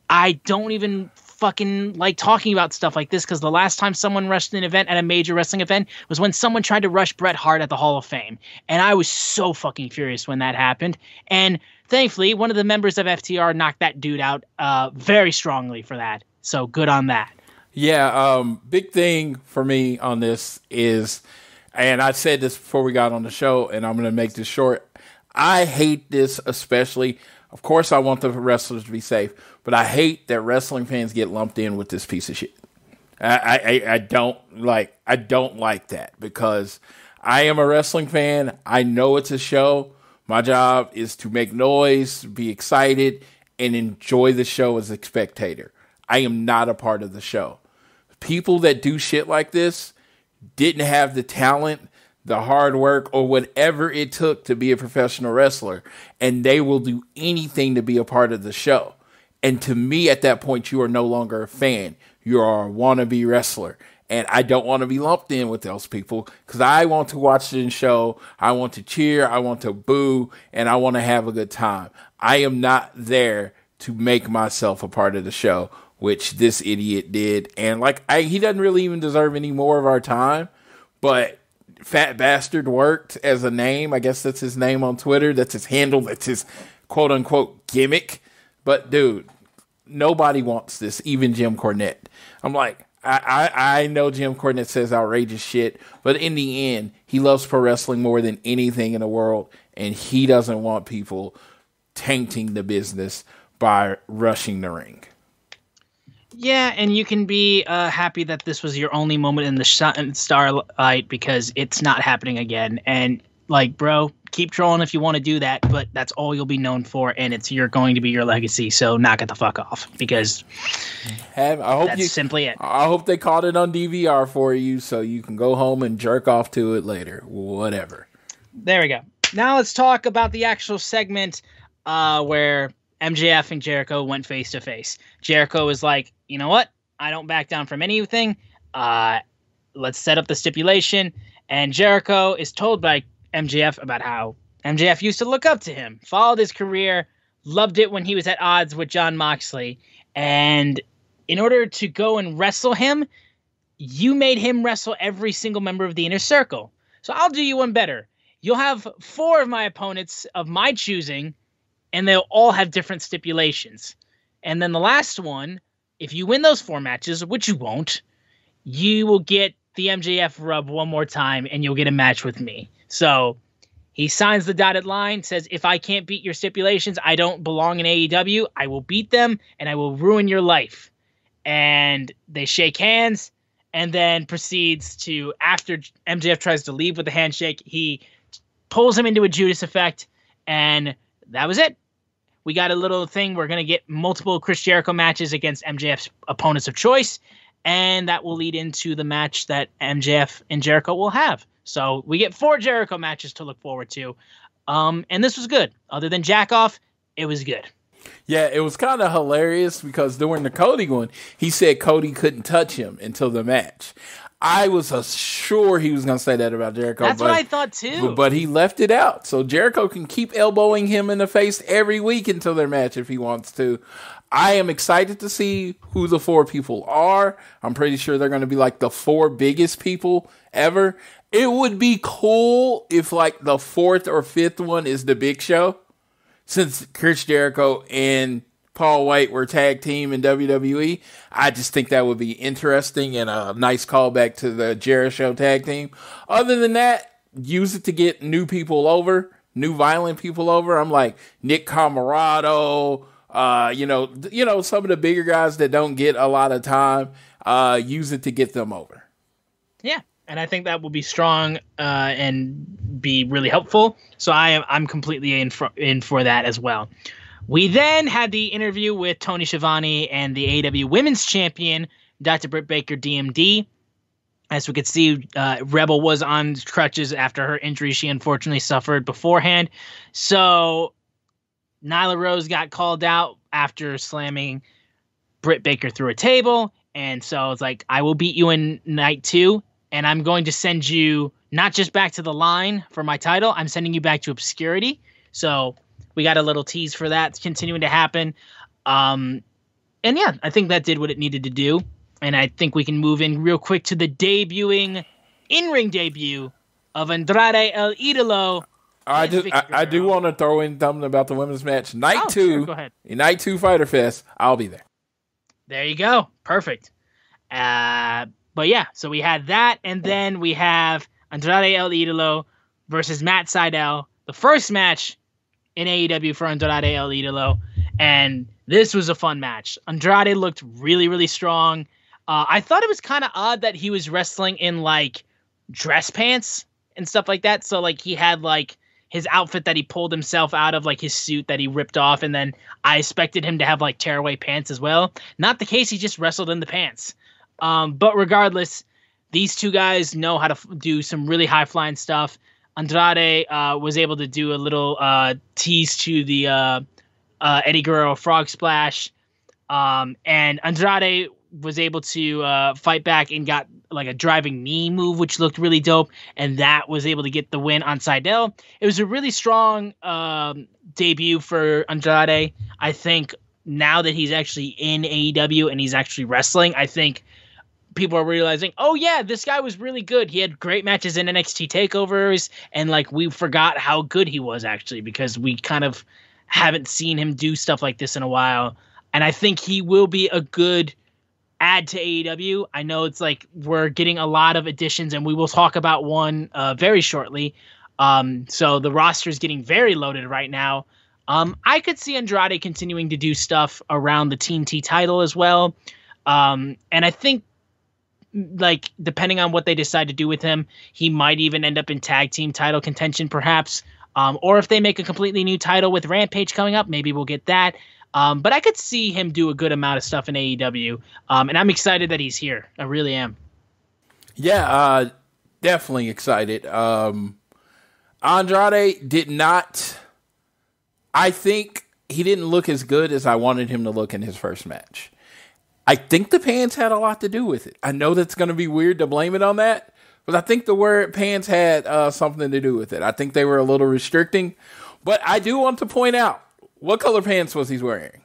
I don't even fucking like talking about stuff like this, because the last time someone rushed an event at a major wrestling event was when someone tried to rush Bret Hart at the Hall of Fame. And I was so fucking furious when that happened. And thankfully, one of the members of FTR knocked that dude out very strongly for that. So good on that. Yeah, big thing for me on this is, and I said this before we got on the show, and I'm going to make this short. I hate this especially. Of course, I want the wrestlers to be safe, but I hate that wrestling fans get lumped in with this piece of shit. I don't like that, because I am a wrestling fan. I know it's a show. My job is to make noise, be excited, and enjoy the show as a spectator. I am not a part of the show. People that do shit like this didn't have the talent, the hard work, or whatever it took to be a professional wrestler, and they will do anything to be a part of the show. And to me, at that point, you are no longer a fan. You are a wannabe wrestler. And I don't want to be lumped in with those people, because I want to watch the show. I want to cheer. I want to boo. And I want to have a good time. I am not there to make myself a part of the show, which this idiot did. And like, he doesn't really even deserve any more of our time, but Fat Bastard worked as a name. I guess that's his name on Twitter. That's his handle. That's his quote unquote gimmick. But dude, nobody wants this, even Jim Cornette. I'm like, I know Jim Cornette says outrageous shit, but in the end, he loves pro wrestling more than anything in the world, and he doesn't want people tainting the business by rushing the ring. Yeah, and you can be happy that this was your only moment in the starlight, because it's not happening again. And like, bro, keep trolling if you want to do that, but that's all you'll be known for, and you're going to be your legacy. So knock it the fuck off, because that's simply it. I hope they caught it on DVR for you, so you can go home and jerk off to it later. Whatever. There we go. Now let's talk about the actual segment where MJF and Jericho went face to face. Jericho was like, you know what? I don't back down from anything. Let's set up the stipulation. And Jericho is told by MJF about how MJF used to look up to him, followed his career, loved it when he was at odds with Jon Moxley. And in order to go and wrestle him, you made him wrestle every single member of the Inner Circle. So I'll do you one better. You'll have 4 of my opponents of my choosing, and they'll all have different stipulations. And then the last one, if you win those 4 matches, which you won't, you will get the MJF rub one more time, and you'll get a match with me. So he signs the dotted line, says, if I can't beat your stipulations, I don't belong in AEW. I will beat them, and I will ruin your life. And they shake hands, and then proceeds to, after MJF tries to leave with the handshake, he pulls him into a Judas effect, and that was it. We got a little thing. We're going to get multiple Chris Jericho matches against MJF's opponents of choice, and that will lead into the match that MJF and Jericho will have. So we get 4 Jericho matches to look forward to. And this was good. Other than jack off, it was good. Yeah, it was kind of hilarious because during the Cody one, he said Cody couldn't touch him until the match. I was sure he was going to say that about Jericho. That's what I thought too. But he left it out. So Jericho can keep elbowing him in the face every week until their match if he wants to. I am excited to see who the 4 people are. I'm pretty sure they're going to be like the 4 biggest people ever. It would be cool if like the 4th or 5th one is the Big Show. Since Chris Jericho and Paul White were tag team in WWE, I just think that would be interesting and a nice callback to the Jericho tag team. Other than that, use it to get new people over, new violent people over. I'm like Nick Camarado, some of the bigger guys that don't get a lot of time. Use it to get them over. Yeah, and I think that will be strong and be really helpful. So I'm completely in for that as well. We then had the interview with Tony Schiavone and the AEW Women's Champion, Dr. Britt Baker, DMD. As we could see, Rebel was on crutches after her injury she unfortunately suffered beforehand. So Nyla Rose got called out after slamming Britt Baker through a table. And so it's like, I will beat you in night 2, and I'm going to send you not just back to the line for my title, I'm sending you back to obscurity. So we got a little tease for that continuing to happen. And yeah, I think that did what it needed to do. And I think we can move in real quick to the in-ring debut of Andrade El Idolo. I do want to throw in something about the women's match. Night 2, sure, go ahead. Night 2 Fyter Fest, I'll be there. There you go. Perfect. But yeah, so we had that, and then we have Andrade El Idolo versus Matt Sydal. The first match in AEW for Andrade El Idolo, and this was a fun match. Andrade looked really, really strong. I thought it was kind of odd that he was wrestling in like dress pants and stuff like that. So like he had like his outfit that he pulled himself out of, like his suit that he ripped off, and then I expected him to have like tearaway pants as well. Not the case. He just wrestled in the pants. But regardless, these two guys know how to do some really high flying stuff. Andrade was able to do a little tease to the Eddie Guerrero frog splash. And Andrade was able to fight back and got like a driving knee move, which looked really dope. And that was able to get the win on Sydal. It was a really strong debut for Andrade. I think now that he's actually in AEW and he's actually wrestling, I think people are realizing, oh yeah, this guy was really good. He had great matches in NXT takeovers, and like we forgot how good he was actually because we kind of haven't seen him do stuff like this in a while. And I think he will be a good add to AEW. I know it's like we're getting a lot of additions, and we will talk about one very shortly. So the roster is getting very loaded right now. I could see Andrade continuing to do stuff around the TNT title as well. And I think, like, depending on what they decide to do with him, he might even end up in tag team title contention, perhaps. Or if they make a completely new title with Rampage coming up, maybe we'll get that. But I could see him do a good amount of stuff in AEW. And I'm excited that he's here. I really am. Yeah, definitely excited. Andrade did not... I think he didn't look as good as I wanted him to look in his first match. I think the pants had a lot to do with it. I know that's going to be weird to blame it on that, but I think the word pants had something to do with it. I think they were a little restricting. But I do want to point out, what color pants was he wearing?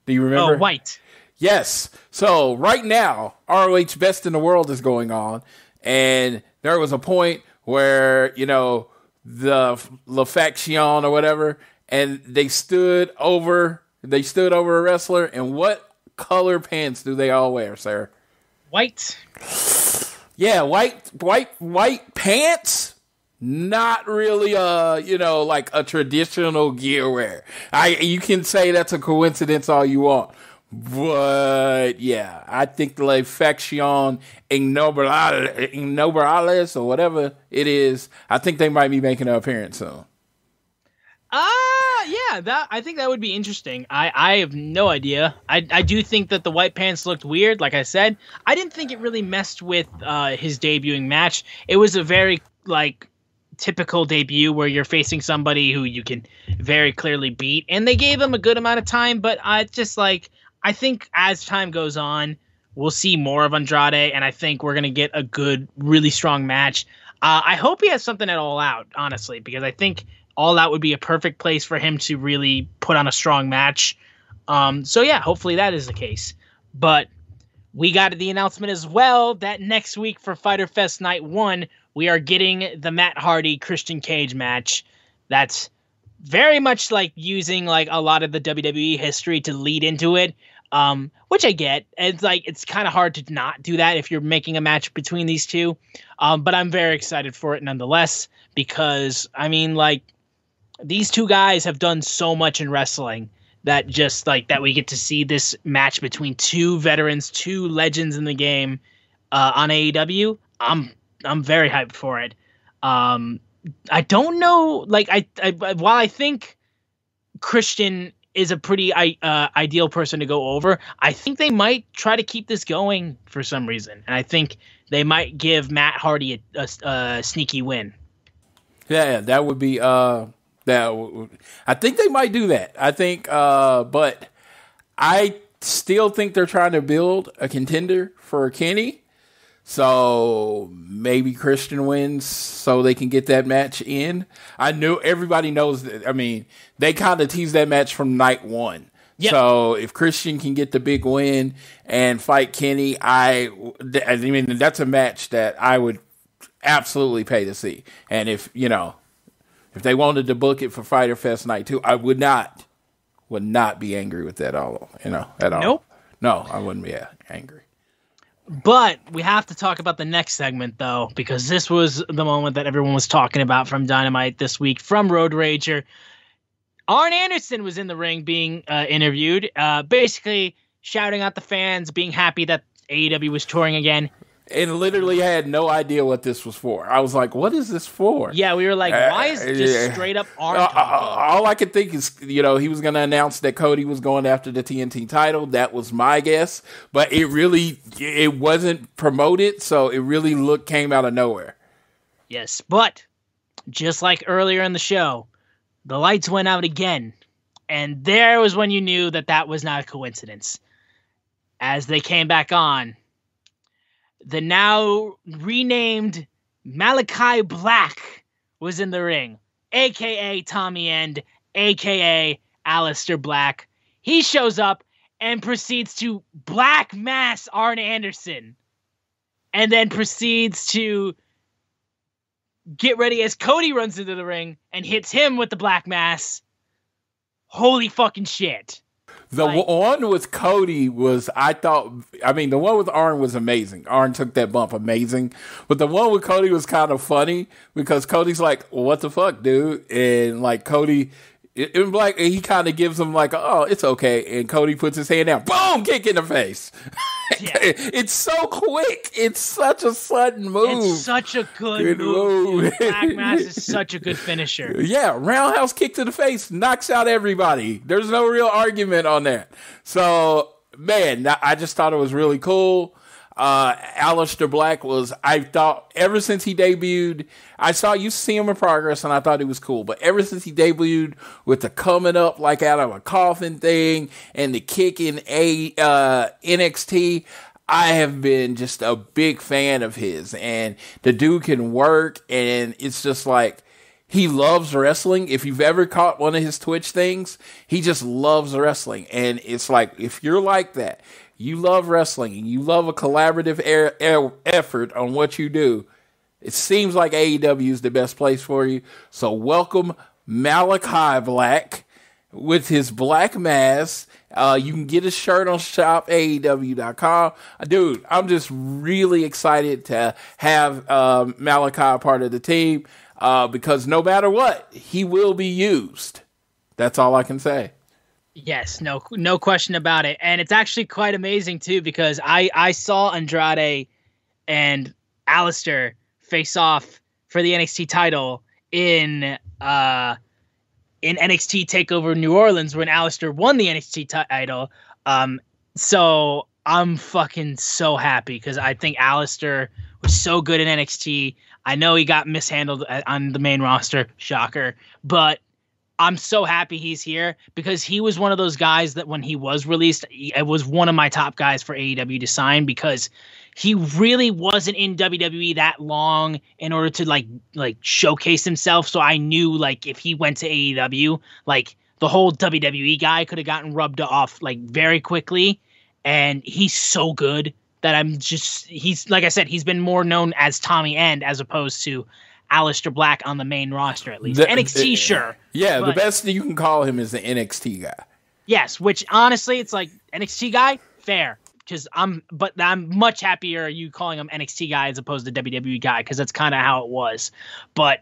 Do you remember? Oh, white. Yes. So right now, ROH Best in the World is going on, and there was a point where, you know, the La Faction or whatever, and they stood over a wrestler, and what color pants do they all wear, sir? White. Yeah, white pants. Not really, like a traditional gear wear. You can say that's a coincidence all you want, but yeah, I think the La Faction Ignobrables or whatever it is, I think they might be making an appearance soon. Yeah, I think that would be interesting. I have no idea. I do think that the white pants looked weird. Like I said, I didn't think it really messed with his debuting match. It was a very typical debut where you're facing somebody who you can very clearly beat, and they gave him a good amount of time. But I think as time goes on, we'll see more of Andrade, and I think we're going to get a good, really strong match. I hope he has something at All Out, honestly, because I think All Out would be a perfect place for him to really put on a strong match. So yeah, hopefully that is the case. But we got the announcement as well that next week for Fyter Fest Night 1, we are getting the Matt Hardy Christian Cage match. That's very much like using like a lot of the WWE history to lead into it, which I get. It's like it's kind of hard to not do that if you're making a match between these two. But I'm very excited for it nonetheless because I mean, like, these two guys have done so much in wrestling that just like that we get to see this match between two veterans, two legends in the game on AEW. I'm very hyped for it. I don't know, like while I think Christian is a pretty ideal person to go over, I think they might try to keep this going for some reason, and I think they might give Matt Hardy a sneaky win. Yeah, that would be. I think they might do that. I think, but I still think they're trying to build a contender for Kenny. So maybe Christian wins so they can get that match in. I knew everybody knows that. I mean, they kind of teased that match from night one. Yep. So if Christian can get the big win and fight Kenny, I mean, that's a match that I would absolutely pay to see. And if they wanted to book it for Fyter Fest Night 2, I would not be angry with that at all. Nope. No, I wouldn't be angry. But we have to talk about the next segment, though, because this was the moment that everyone was talking about from Dynamite this week from Road Rager. Arn Anderson was in the ring being interviewed, basically shouting out the fans, being happy that AEW was touring again. And literally had no idea what this was for. I was like, what is this for? Yeah, we were like, why is it just straight up Arn talking? All I could think is, he was going to announce that Cody was going after the TNT title. That was my guess. But it wasn't promoted, so it really came out of nowhere. Yes, but just like earlier in the show, the lights went out again. And there was when you knew that was not a coincidence. As they came back on, the now renamed Malakai Black was in the ring, a.k.a. Tommy End, a.k.a. Aleister Black. He shows up and proceeds to black mass Arn Anderson and then proceeds to get ready as Cody runs into the ring and hits him with the black mass. Holy fucking shit. The one with Cody was, the one with Arn was amazing. Arn took that bump amazing. But the one with Cody was kind of funny because Cody's like, what the fuck, dude? And like Cody, he kind of gives him like, oh, it's okay. And Cody puts his hand down, boom, kick in the face. Yeah. It's so quick. It's such a sudden move. It's such a good move. Black Mass is such a good finisher. Yeah, roundhouse kick to the face, knocks out everybody. There's no real argument on that. So, man, I just thought it was really cool. Aleister Black I thought ever since he debuted, used to see him in progress and I thought he was cool. But ever since he debuted with the coming up like out of a coffin thing and the kick in NXT, I have been just a big fan of his. And the dude can work, and it's just like, he loves wrestling. If you've ever caught one of his Twitch things, he just loves wrestling. And it's like, if you're like that, you love wrestling, and you love a collaborative effort on what you do, it seems like AEW is the best place for you. So welcome Malakai Black with his black mask. You can get his shirt on shopaew.com. Dude, I'm just really excited to have Malakai part of the team because no matter what, he will be used. That's all I can say. Yes, no question about it. And it's actually quite amazing, too, because I saw Andrade and Aleister face off for the NXT title in NXT TakeOver New Orleans when Aleister won the NXT title. So I'm fucking so happy because I think Aleister was so good in NXT. I know he got mishandled on the main roster, shocker, but I'm so happy he's here because he was one of those guys that when he was released, it was one of my top guys for AEW to sign because he really wasn't in WWE that long in order to like showcase himself. So I knew like if he went to AEW, like the whole WWE guy could have gotten rubbed off like very quickly. And he's so good that he's like I said, he's been more known as Tommy End as opposed to Aleister Black on the main roster, at least. NXT, sure. Yeah, the best you can call him is the NXT guy. Yes, which honestly, it's like NXT guy, fair. But I'm much happier you calling him NXT guy as opposed to WWE guy, because that's kind of how it was. But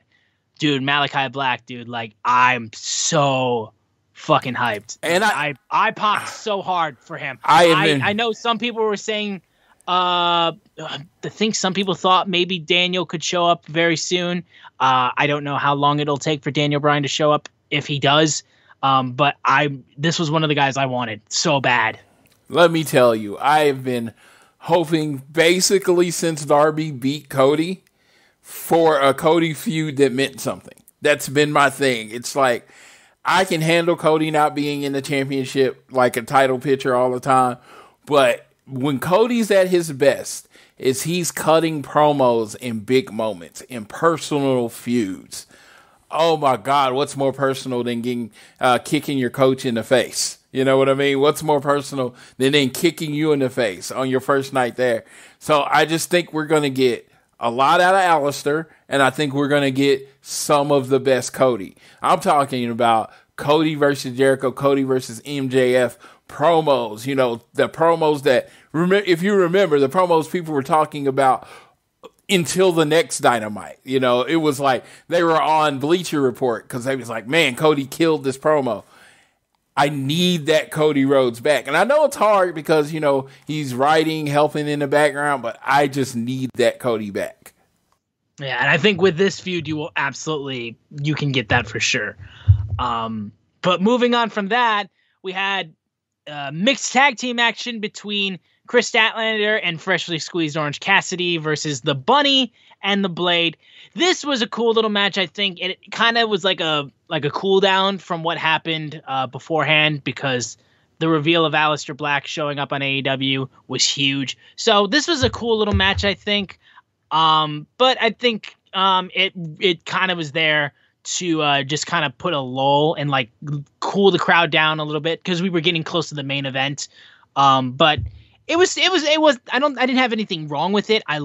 dude, Malakai Black, dude, like I'm so fucking hyped. And I popped so hard for him. I know some people were saying I think some people thought maybe Daniel could show up very soon. I don't know how long it'll take for Daniel Bryan to show up if he does. But this was one of the guys I wanted so bad. Let me tell you, I have been hoping basically since Darby beat Cody for a Cody feud that meant something. That's been my thing. It's like I can handle Cody not being in the championship like a title picture all the time, but when Cody's at his best, is he's cutting promos in big moments, in personal feuds. Oh my God, what's more personal than kicking your coach in the face? You know what I mean? What's more personal than kicking you in the face on your first night there? So I just think we're going to get a lot out of Aleister, and I think we're going to get some of the best Cody. I'm talking about Cody versus Jericho, Cody versus MJF promos, you know, the promos that, if you remember, the promos people were talking about until the next Dynamite. You know, it was like they were on Bleacher Report because they was like, man, Cody killed this promo. I need that Cody Rhodes back. And I know it's hard because, you know, he's writing, helping in the background, but I just need that Cody back. Yeah, and I think with this feud, you can get that for sure. But moving on from that, we had mixed tag team action between Chris Statlander and freshly squeezed Orange Cassidy versus the Bunny and the Blade. This was a cool little match. I think it kind of was like a cool down from what happened beforehand, because the reveal of Aleister Black showing up on AEW was huge. So this was a cool little match, I think. But I think it kind of was there to just kind of put a lull and like cool the crowd down a little bit, because we were getting close to the main event. But it was I didn't have anything wrong with it. I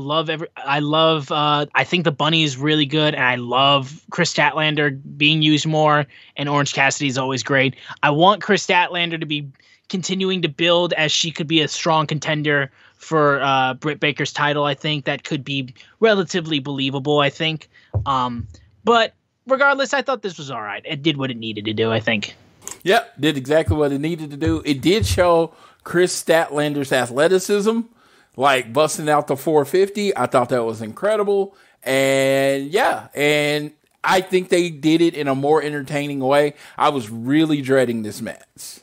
think the Bunny is really good, and I love Chris Statlander being used more, and Orange Cassidy is always great. I want Chris Statlander to be continuing to build, as she could be a strong contender for Britt Baker's title. I think that could be relatively believable, I think. But regardless, I thought this was all right. It did what it needed to do, I think. Yep, did exactly what it needed to do. It did show Chris Statlander's athleticism, like busting out the 450. I thought that was incredible. And yeah, and I think they did it in a more entertaining way. I was really dreading this match.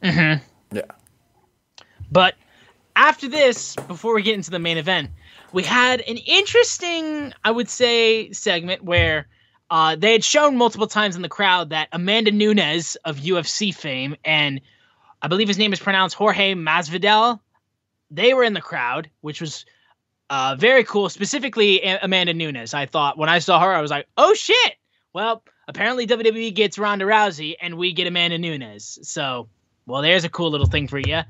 Mm-hmm. Yeah. But after this, before we get into the main event, we had an interesting, I would say, segment where they had shown multiple times in the crowd that Amanda Nunes of UFC fame, and I believe his name is pronounced Jorge Masvidal, they were in the crowd, which was very cool. Specifically, Amanda Nunes. I thought when I saw her, I was like, oh shit. Well, apparently WWE gets Ronda Rousey and we get Amanda Nunes. So, well, there's a cool little thing for you.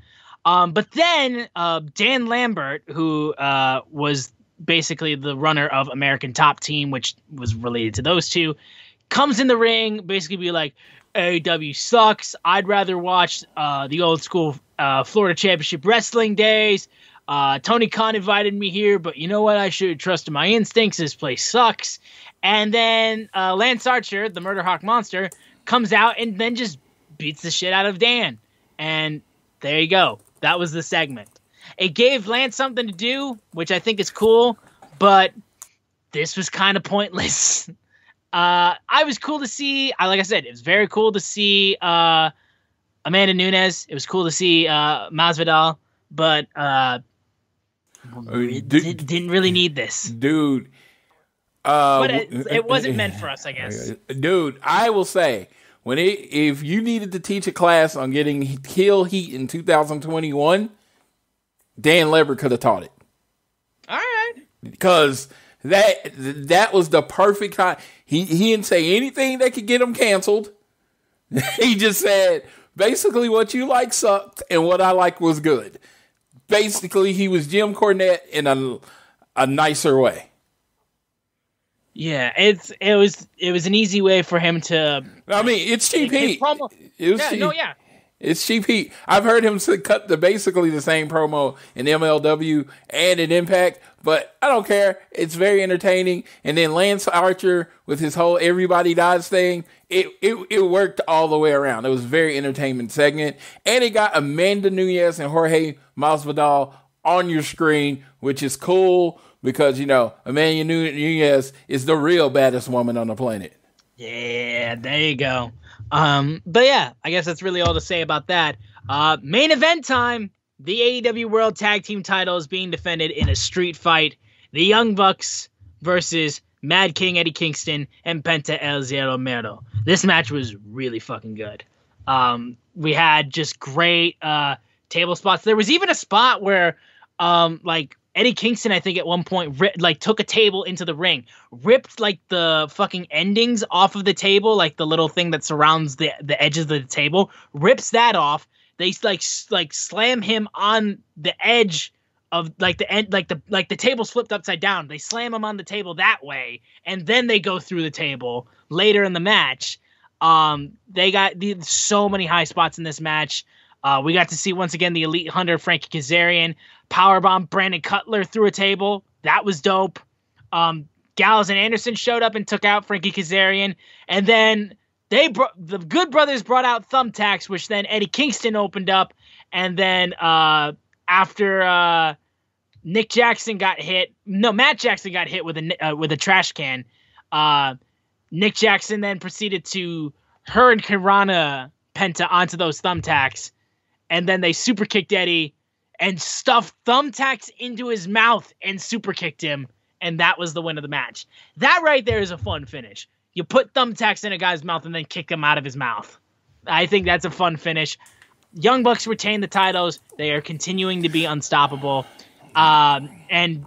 But then Dan Lambert, who was basically the runner of American Top Team, which was related to those two, comes in the ring, basically be like, AEW sucks. I'd rather watch the old school Florida Championship Wrestling days. Tony Khan invited me here, but you know what? I should have trusted my instincts. This place sucks. And then Lance Archer, the Murder Hawk Monster, comes out and then just beats the shit out of Dan. And there you go. That was the segment. It gave Lance something to do, which I think is cool, but this was kind of pointless. I was cool to see. Like I said, it was very cool to see Amanda Nunes. It was cool to see Masvidal, but didn't really need this. Dude, But it wasn't meant for us, I guess. Dude, I will say, if you needed to teach a class on getting heel heat in 2021, Dan Lever could have taught it. All right. Because that was the perfect time. He didn't say anything that could get him canceled. He just said, basically, what you like sucked and what I like was good. Basically, he was Jim Cornette in a nicer way. Yeah, it was an easy way for him to. I mean, it's cheap heat. It's cheap heat. I've heard him cut basically the same promo in MLW and in Impact, but I don't care. It's very entertaining. And then Lance Archer with his whole "Everybody Dies" thing, it worked all the way around. It was a very entertainment segment, and it got Amanda Nunes and Jorge Masvidal on your screen, which is cool because Amanda Nunes is the real baddest woman on the planet. Yeah, there you go. But yeah, I guess that's really all to say about that. Main event time. The AEW World Tag Team title is being defended in a street fight. The Young Bucks versus Mad King Eddie Kingston and Penta El Zero Miedo. This match was really fucking good. We had just great table spots. There was even a spot where Eddie Kingston, I think at one point, took a table into the ring, ripped the fucking endings off of the table, the little thing that surrounds the edges of the table, rips that off. They slam him on the edge of the end, the table's flipped upside down. They slam him on the table that way, and then they go through the table later in the match. They got so many high spots in this match. We got to see once again the Elite Hunter Frankie Kazarian powerbomb Brandon Cutler through a table. That was dope. Gallows and Anderson showed up and took out Frankie Kazarian, and then the Good Brothers brought out thumbtacks, which then Eddie Kingston opened up, and then after Matt Jackson got hit with a trash can. Nick Jackson then proceeded to Hurricanrana Penta onto those thumbtacks. And then they super kicked Eddie and stuffed thumbtacks into his mouth and super kicked him. And that was the win of the match. That right there is a fun finish. You put thumbtacks in a guy's mouth and then kick him out of his mouth. I think that's a fun finish. Young Bucks retain the titles. They are continuing to be unstoppable. And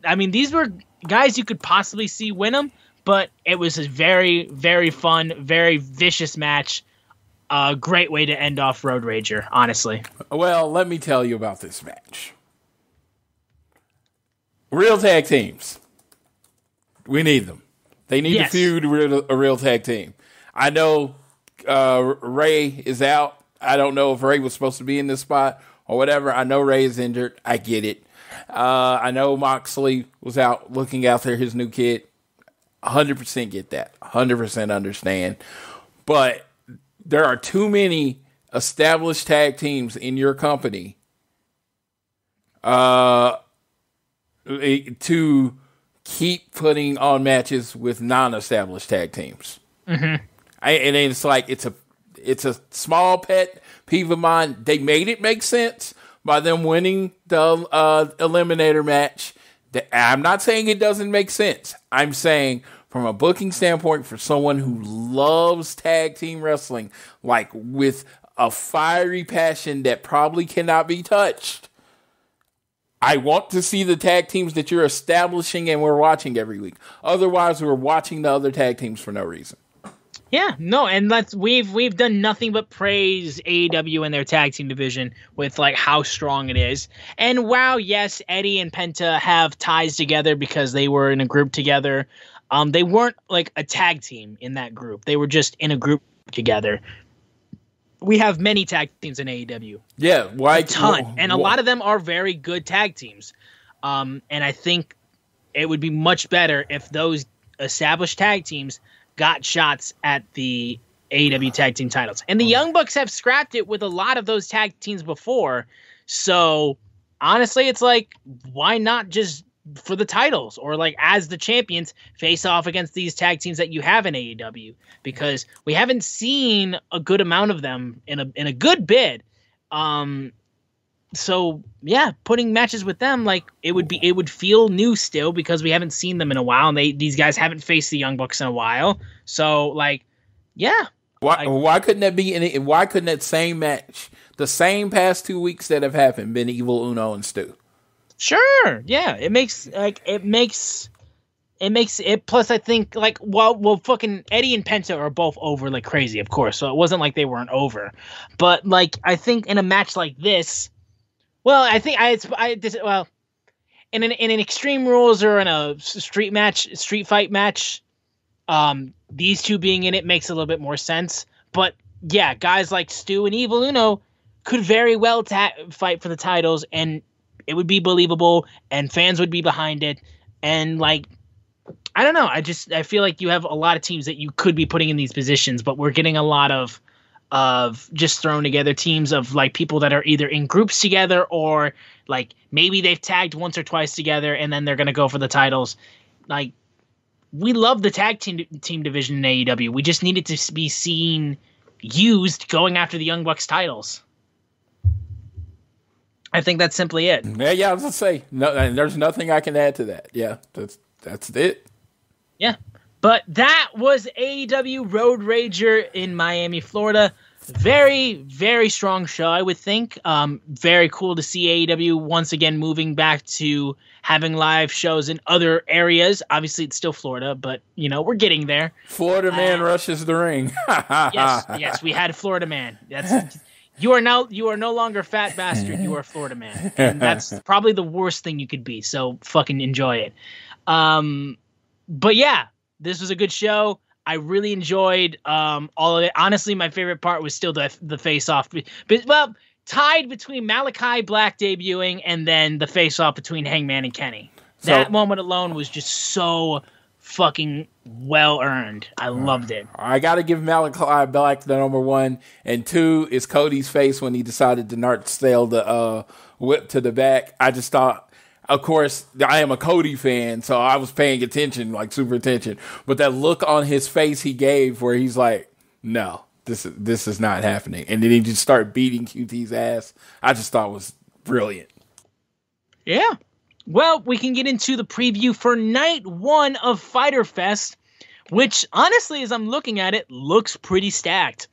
I mean, these were guys you could possibly see win them, but it was a very, very fun, very vicious match. A great way to end off Road Rager, honestly. Well, let me tell you about this match. Real tag teams. We need them. They need to feud a real tag team. I know Ray is out. I don't know if Ray was supposed to be in this spot or whatever. I know Ray is injured. I get it. I know Moxley was out looking after his new kid. 100% get that. 100% understand. But there are too many established tag teams in your company to keep putting on matches with non-established tag teams. Mm-hmm. And it's like it's a small pet peeve of mine. They made it make sense by them winning the Eliminator match. I'm not saying it doesn't make sense. I'm saying from a booking standpoint, for someone who loves tag team wrestling, like with a fiery passion that probably cannot be touched, I want to see the tag teams that you're establishing and we're watching every week. Otherwise, we're watching the other tag teams for no reason. Yeah, no, and we've done nothing but praise AEW and their tag team division with how strong it is. And wow, yes, Eddie and Penta have ties together because they were in a group together. They weren't a tag team in that group. They were just in a group together. We have many tag teams in AEW. Yeah, a ton, and a lot of them are very good tag teams. And I think it would be much better if those established tag teams got shots at the AEW tag team titles. And the Young Bucks have scrapped it with a lot of those tag teams before. So honestly, it's why not just for the titles or as the champions face off against these tag teams that you have in AEW, because we haven't seen a good amount of them in a good bid. So yeah, putting matches with them, like it would feel new still because we haven't seen them in a while, and these guys haven't faced the Young Bucks in a while. So like, yeah. Why couldn't that be any? Why couldn't that same match, the same past 2 weeks that have happened, been Evil Uno and Stu? Sure. Yeah. It makes it. Plus, I think like well, fucking Eddie and Penta are both over like crazy, of course. So it wasn't like they weren't over, but like I think in a match like this, well, I think in an Extreme Rules or in a street fight match, these two being in it makes a little bit more sense. But yeah, guys like Stu and Evil Uno could very well fight for the titles, and it would be believable, and fans would be behind it, and like. I don't know. I feel like you have a lot of teams that you could be putting in these positions, but we're getting a lot of just thrown together teams of like people that are either in groups together or like maybe they've tagged once or twice together and then they're going to go for the titles. Like we love the tag team division in AEW. We just need it to be seen used going after the Young Bucks titles. I think that's simply it. Yeah, I was going to say, no, there's nothing I can add to that. Yeah, that's it. Yeah. But that was AEW Road Rager in Miami, Florida. Very, very strong show, I would think. Very cool to see AEW once again moving back to having live shows in other areas. Obviously, it's still Florida, but, we're getting there. Florida man rushes the ring. Yes, we had Florida man. You are no longer fat bastard. You are Florida man. And that's probably the worst thing you could be. So fucking enjoy it. But yeah, this was a good show. I really enjoyed all of it. Honestly, my favorite part was still the face-off. But, well, tied between Malakai Black debuting and then the face-off between Hangman and Kenny. That moment alone was just so fucking well-earned. I loved it. I got to give Malakai Black the number one. And two is Cody's face when he decided to not sail the whip to the back. I just thought, of course, I am a Cody fan, so I was paying attention, like super attention. But that look on his face he gave where he's like, no, this is not happening. And then he just started beating QT's ass. I just thought was brilliant. Yeah. Well, we can get into the preview for night 1 of Fyter Fest, which honestly, as I'm looking at it, looks pretty stacked.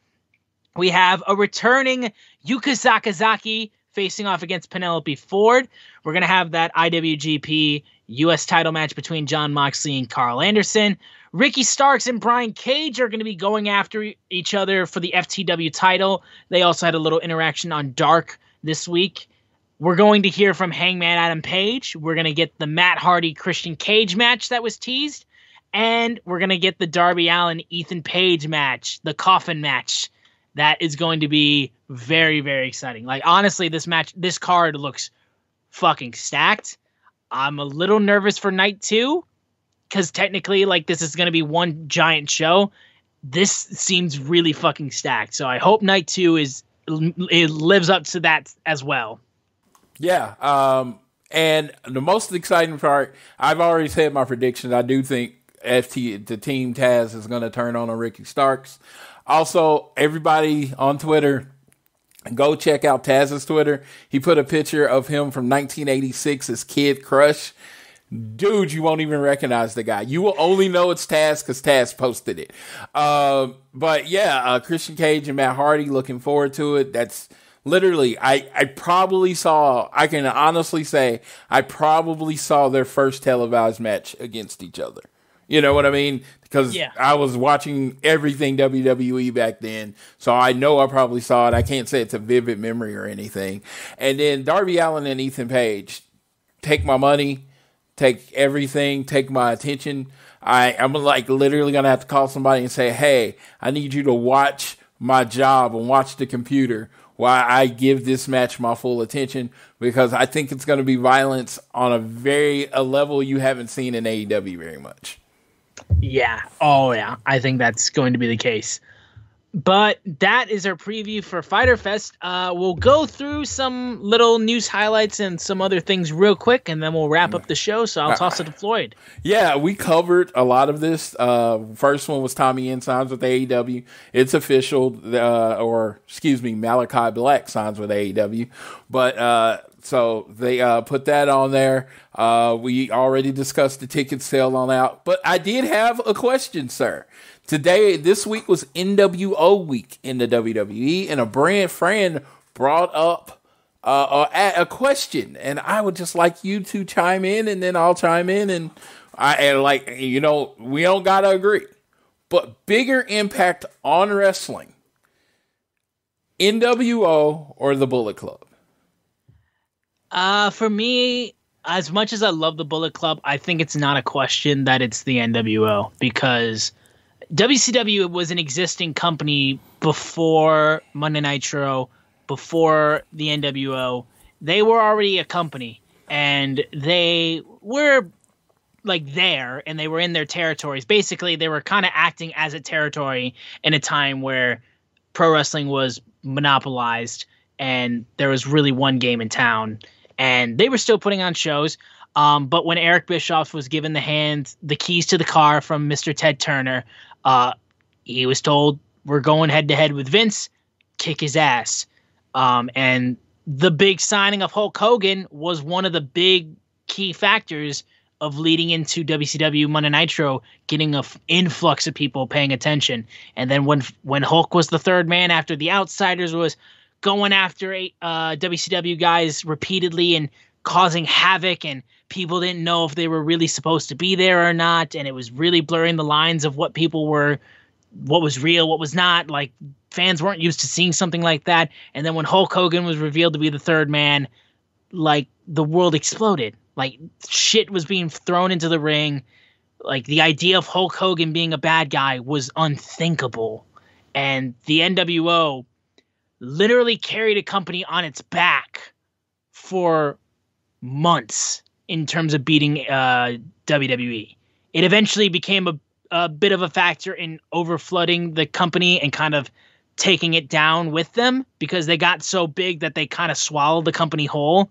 We have a returning Yuka Sakazaki facing off against Penelope Ford. We're going to have that IWGP US title match between Jon Moxley and Carl Anderson. Ricky Starks and Brian Cage are going to be going after each other for the FTW title. They also had a little interaction on Dark this week. We're going to hear from Hangman Adam Page. We're going to get the Matt Hardy Christian Cage match that was teased. And we're going to get the Darby Allin Ethan Page match, the coffin match. That is going to be very, very exciting. Like, honestly, this card looks fucking stacked. I'm a little nervous for night 2 because technically, like, this is going to be one giant show. This seems really fucking stacked. So I hope night 2 it lives up to that as well. Yeah. And the most exciting part, I've already said my prediction. I do think the Team Taz is going to turn on Ricky Starks. Also, everybody on Twitter, go check out Taz's Twitter. He put a picture of him from 1986 as Kid Crush. Dude, you won't even recognize the guy. You will only know it's Taz because Taz posted it. But yeah, Christian Cage and Matt Hardy, looking forward to it. That's literally, I can honestly say, I probably saw their first televised match against each other. You know what I mean? Because I was watching everything WWE back then, so I know I probably saw it. I can't say it's a vivid memory or anything. And then Darby Allin and Ethan Page, take my money, take everything, take my attention. I'm like literally going to have to call somebody and say, hey, I need you to watch my job and watch the computer while I give this match my full attention, because I think it's going to be violence on a level you haven't seen in AEW very much. Yeah. Oh, yeah. I think that's going to be the case. But that is our preview for Fyter Fest. We'll go through some little news highlights and some other things real quick, and then we'll wrap up the show. So I'll toss it to Floyd. Yeah, we covered a lot of this. First one was Tommy End signs with AEW. It's official, Malakai Black signs with AEW. But so they put that on there. We already discussed the ticket sale on out. But I did have a question, sir. This week was NWO week in the WWE, and a brand friend brought up a question, and I would just like you to chime in, and then I'll chime in, and we don't gotta agree, but bigger impact on wrestling, NWO or the Bullet Club? For me, as much as I love the Bullet Club, I think it's not a question that it's the NWO, because WCW was an existing company before Monday Nitro, before the NWO. They were already a company, and they were there, and they were in their territories. Basically, they were kind of acting as a territory in a time where pro wrestling was monopolized, and there was really one game in town, and they were still putting on shows. But when Eric Bischoff was given the keys to the car from Mr. Ted Turner, he was told, we're going head to head with Vince, kick his ass. And the big signing of Hulk Hogan was one of the big key factors of leading into WCW Monday Nitro, getting an influx of people paying attention. And then when Hulk was the third man after the Outsiders was going after WCW guys repeatedly and causing havoc, and people didn't know if they were really supposed to be there or not, and it was really blurring the lines of what was real, what was not. Like, fans weren't used to seeing something like that. And then when Hulk Hogan was revealed to be the third man, like, the world exploded. Like, shit was being thrown into the ring. Like, the idea of Hulk Hogan being a bad guy was unthinkable. And the NWO literally carried a company on its back for months in terms of beating WWE. It eventually became a bit of a factor in overflooding the company and kind of taking it down with them, because they got so big that they kind of swallowed the company whole.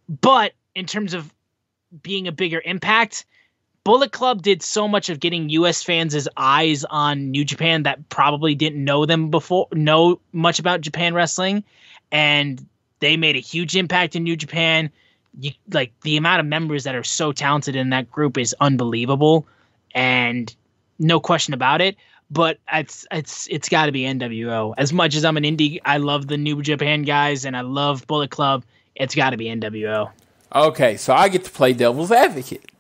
But in terms of being a bigger impact, Bullet Club did so much of getting US fans' eyes on New Japan that probably didn't know much about Japan wrestling, and they made a huge impact in New Japan. The amount of members that are so talented in that group is unbelievable, and no question about it. But it's got to be NWO. As much as I'm an indie, I love the New Japan guys, and I love Bullet Club. It's got to be NWO. Okay, so I get to play devil's advocate.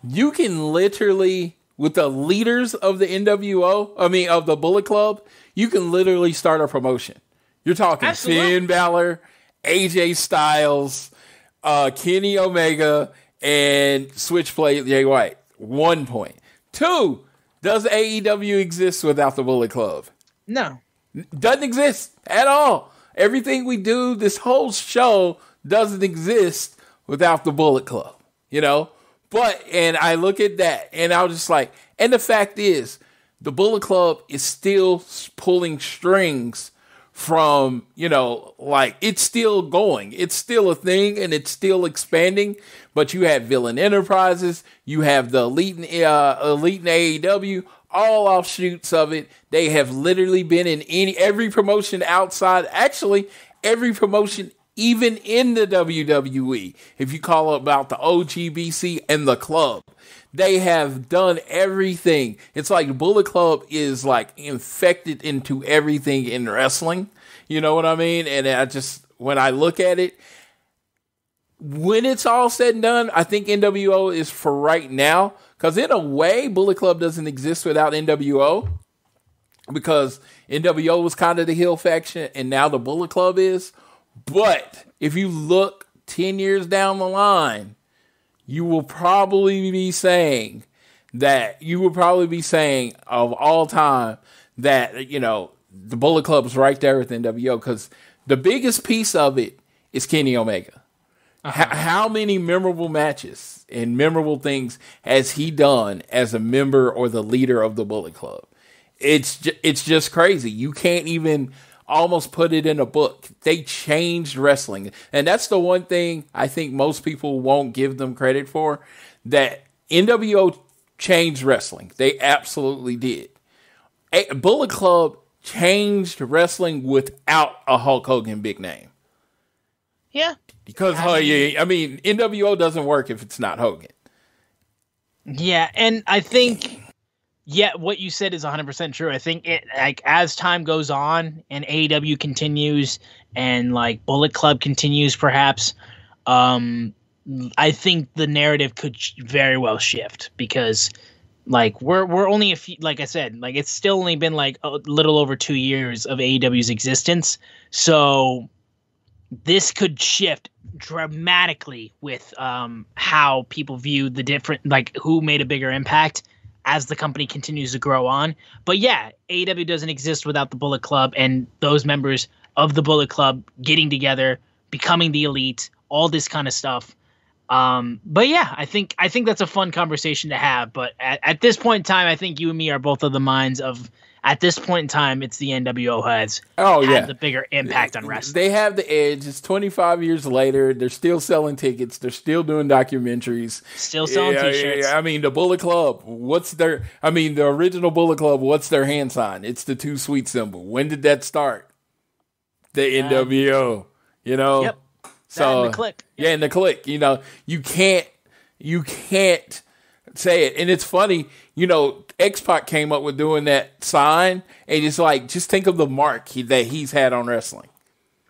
You can literally, with the leaders of the of the Bullet Club, you can literally start a promotion. You're talking Absolutely. Finn Balor, AJ Styles, Kenny Omega, and Switchblade Jay White. 1 point. 2, does AEW exist without the Bullet Club? No. Doesn't exist at all. Everything we do, this whole show, doesn't exist without the Bullet Club, But, and I look at that, and I was just like, and the fact is, the Bullet Club is still pulling strings from, it's still going. It's still a thing, and it's still expanding. But you have Villain Enterprises, you have the Elite in AEW, all offshoots of it. They have literally been in every promotion outside, actually, every promotion even in the WWE, if you call about the OGBC and the club. They have done everything. It's like the Bullet Club is like infected into everything in wrestling. You know what I mean? And when I look at it, when it's all said and done, I think NWO is for right now. Because in a way, Bullet Club doesn't exist without NWO. Because NWO was kind of the heel faction, and now the Bullet Club is. But if you look 10 years down the line, you will probably be saying of all time that, the Bullet Club is right there with NWO, because the biggest piece of it is Kenny Omega. How many memorable matches and memorable things has he done as a member or the leader of the Bullet Club? it's just crazy. You can't even almost put it in a book. They changed wrestling. And that's the one thing I think most people won't give them credit for, that NWO changed wrestling. They absolutely did. Bullet Club changed wrestling without a Hulk Hogan big name. Yeah. Because, NWO doesn't work if it's not Hogan. Yeah, and I think, what you said is 100% true. I think as time goes on and AEW continues and Bullet Club continues, perhaps, I think the narrative could very well shift, because we're only a few, like I said, it's still only been a little over 2 years of AEW's existence. So this could shift dramatically with how people view the different, who made a bigger impact as the company continues to grow on. But yeah, AEW doesn't exist without the Bullet Club and those members of the Bullet Club getting together, becoming the Elite, all this kind of stuff. But yeah, I think that's a fun conversation to have. But at this point in time, I think you and me are both of the minds of, at this point in time, it's the NWO has had the bigger impact on wrestling. They have the edge. It's 25 years later. They're still selling tickets. They're still doing documentaries. Still selling T-shirts. I mean, the Bullet Club, the original Bullet Club, what's their hand sign? It's the 2 Sweet symbol. When did that start? The NWO, Yep. So in the Click. Yeah, in the Click. You can't say it. And it's funny, X-Pac came up with doing that sign, and it's just think of the mark that he's had on wrestling.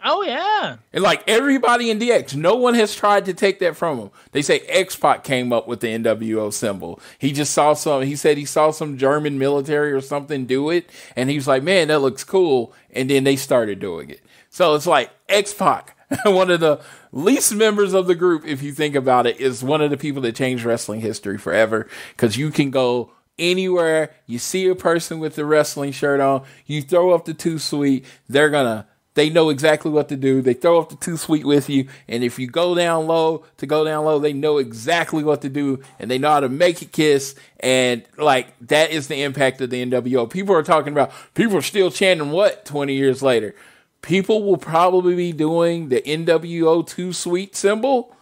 Oh, yeah. And everybody in DX, no one has tried to take that from him. They say X-Pac came up with the NWO symbol. He just he said he saw some German military or something do it, and he was like, man, that looks cool. And then they started doing it. So it's X-Pac, one of the least members of the group, if you think about it, is one of the people that changed wrestling history forever, because you can go anywhere, you see a person with the wrestling shirt on, you throw up the 2 Sweet, they know exactly what to do. They throw up the 2 Sweet with you, and if you go down low, they know exactly what to do, and they know how to make it kiss, and that is the impact of the NWO. People are still chanting what 20 years later? People will probably be doing the NWO 2 Sweet symbol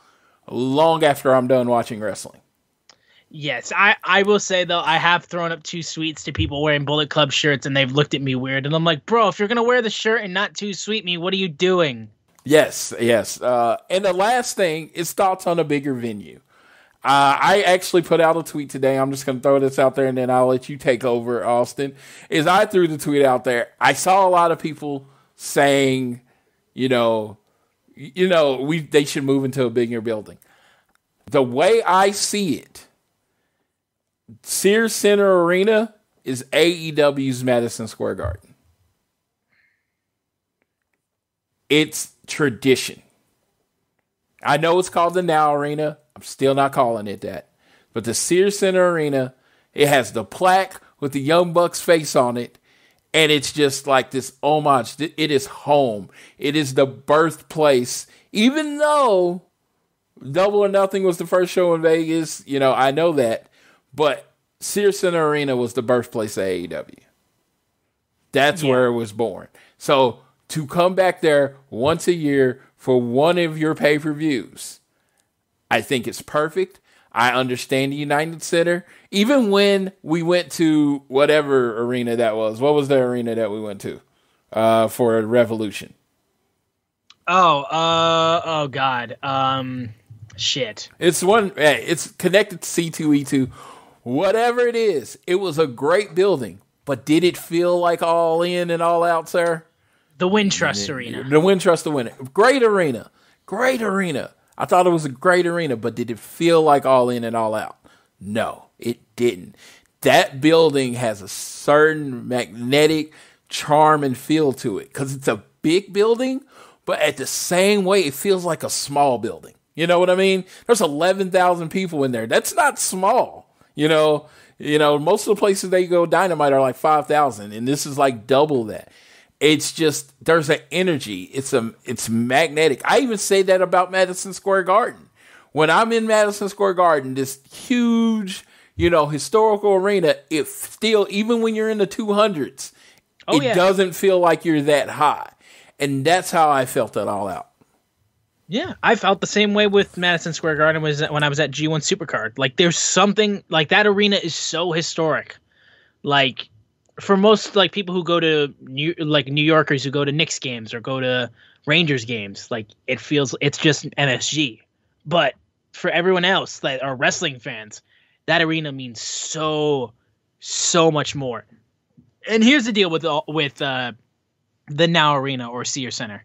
long after I'm done watching wrestling. Yes, I will say, though, I have thrown up 2 Sweets to people wearing Bullet Club shirts, and they've looked at me weird. And I'm like, bro, if you're going to wear the shirt and not 2 Sweet me, what are you doing? Yes. And the last thing is thoughts on a bigger venue. I actually put out a tweet today. I'm just going to throw this out there, and then I'll let you take over, Austin. As I threw the tweet out there, I saw a lot of people saying, they should move into a bigger building. The way I see it, Sears Center Arena is AEW's Madison Square Garden. It's tradition. I know it's called the Now Arena. I'm still not calling it that. But the Sears Center Arena, it has the plaque with the Young Bucks face on it. And it's just this homage. It is home. It is the birthplace. Even though Double or Nothing was the first show in Vegas, I know that. But Sears Center Arena was the birthplace of AEW. That's where it was born. So to come back there once a year for one of your pay-per-views, I think it's perfect. I understand the United Center. Even when we went to whatever arena that was. What was the arena that we went to for Revolution? Oh God. Shit. It's it's connected to C2E2. Whatever it is, it was a great building. But did it feel like All In and All Out, sir? The Wintrust Arena. The Wintrust Arena. Great arena. Great arena. I thought it was a great arena, but did it feel like All In and All Out? No, it didn't. That building has a certain magnetic charm and feel to it because it's a big building, but at the same way, it feels like a small building. You know what I mean? There's 11,000 people in there. That's not small. Most of the places they go Dynamite are 5,000, and this is double that. It's just, there's an energy. It's magnetic. I even say that about Madison Square Garden. When I'm in Madison Square Garden, this huge, historical arena, it still, even when you're in the 200s, doesn't feel like you're that high. And that's how I felt at All Out. Yeah, I felt the same way with Madison Square Garden when I was at G1 Supercard. Like, there's something, like, that arena is so historic. Like, for most, like, people who go to, New Yorkers who go to Knicks games or go to Rangers games, like, it's just MSG. But for everyone else that are wrestling fans, that arena means so much more. And here's the deal with the Now Arena or Sears Center.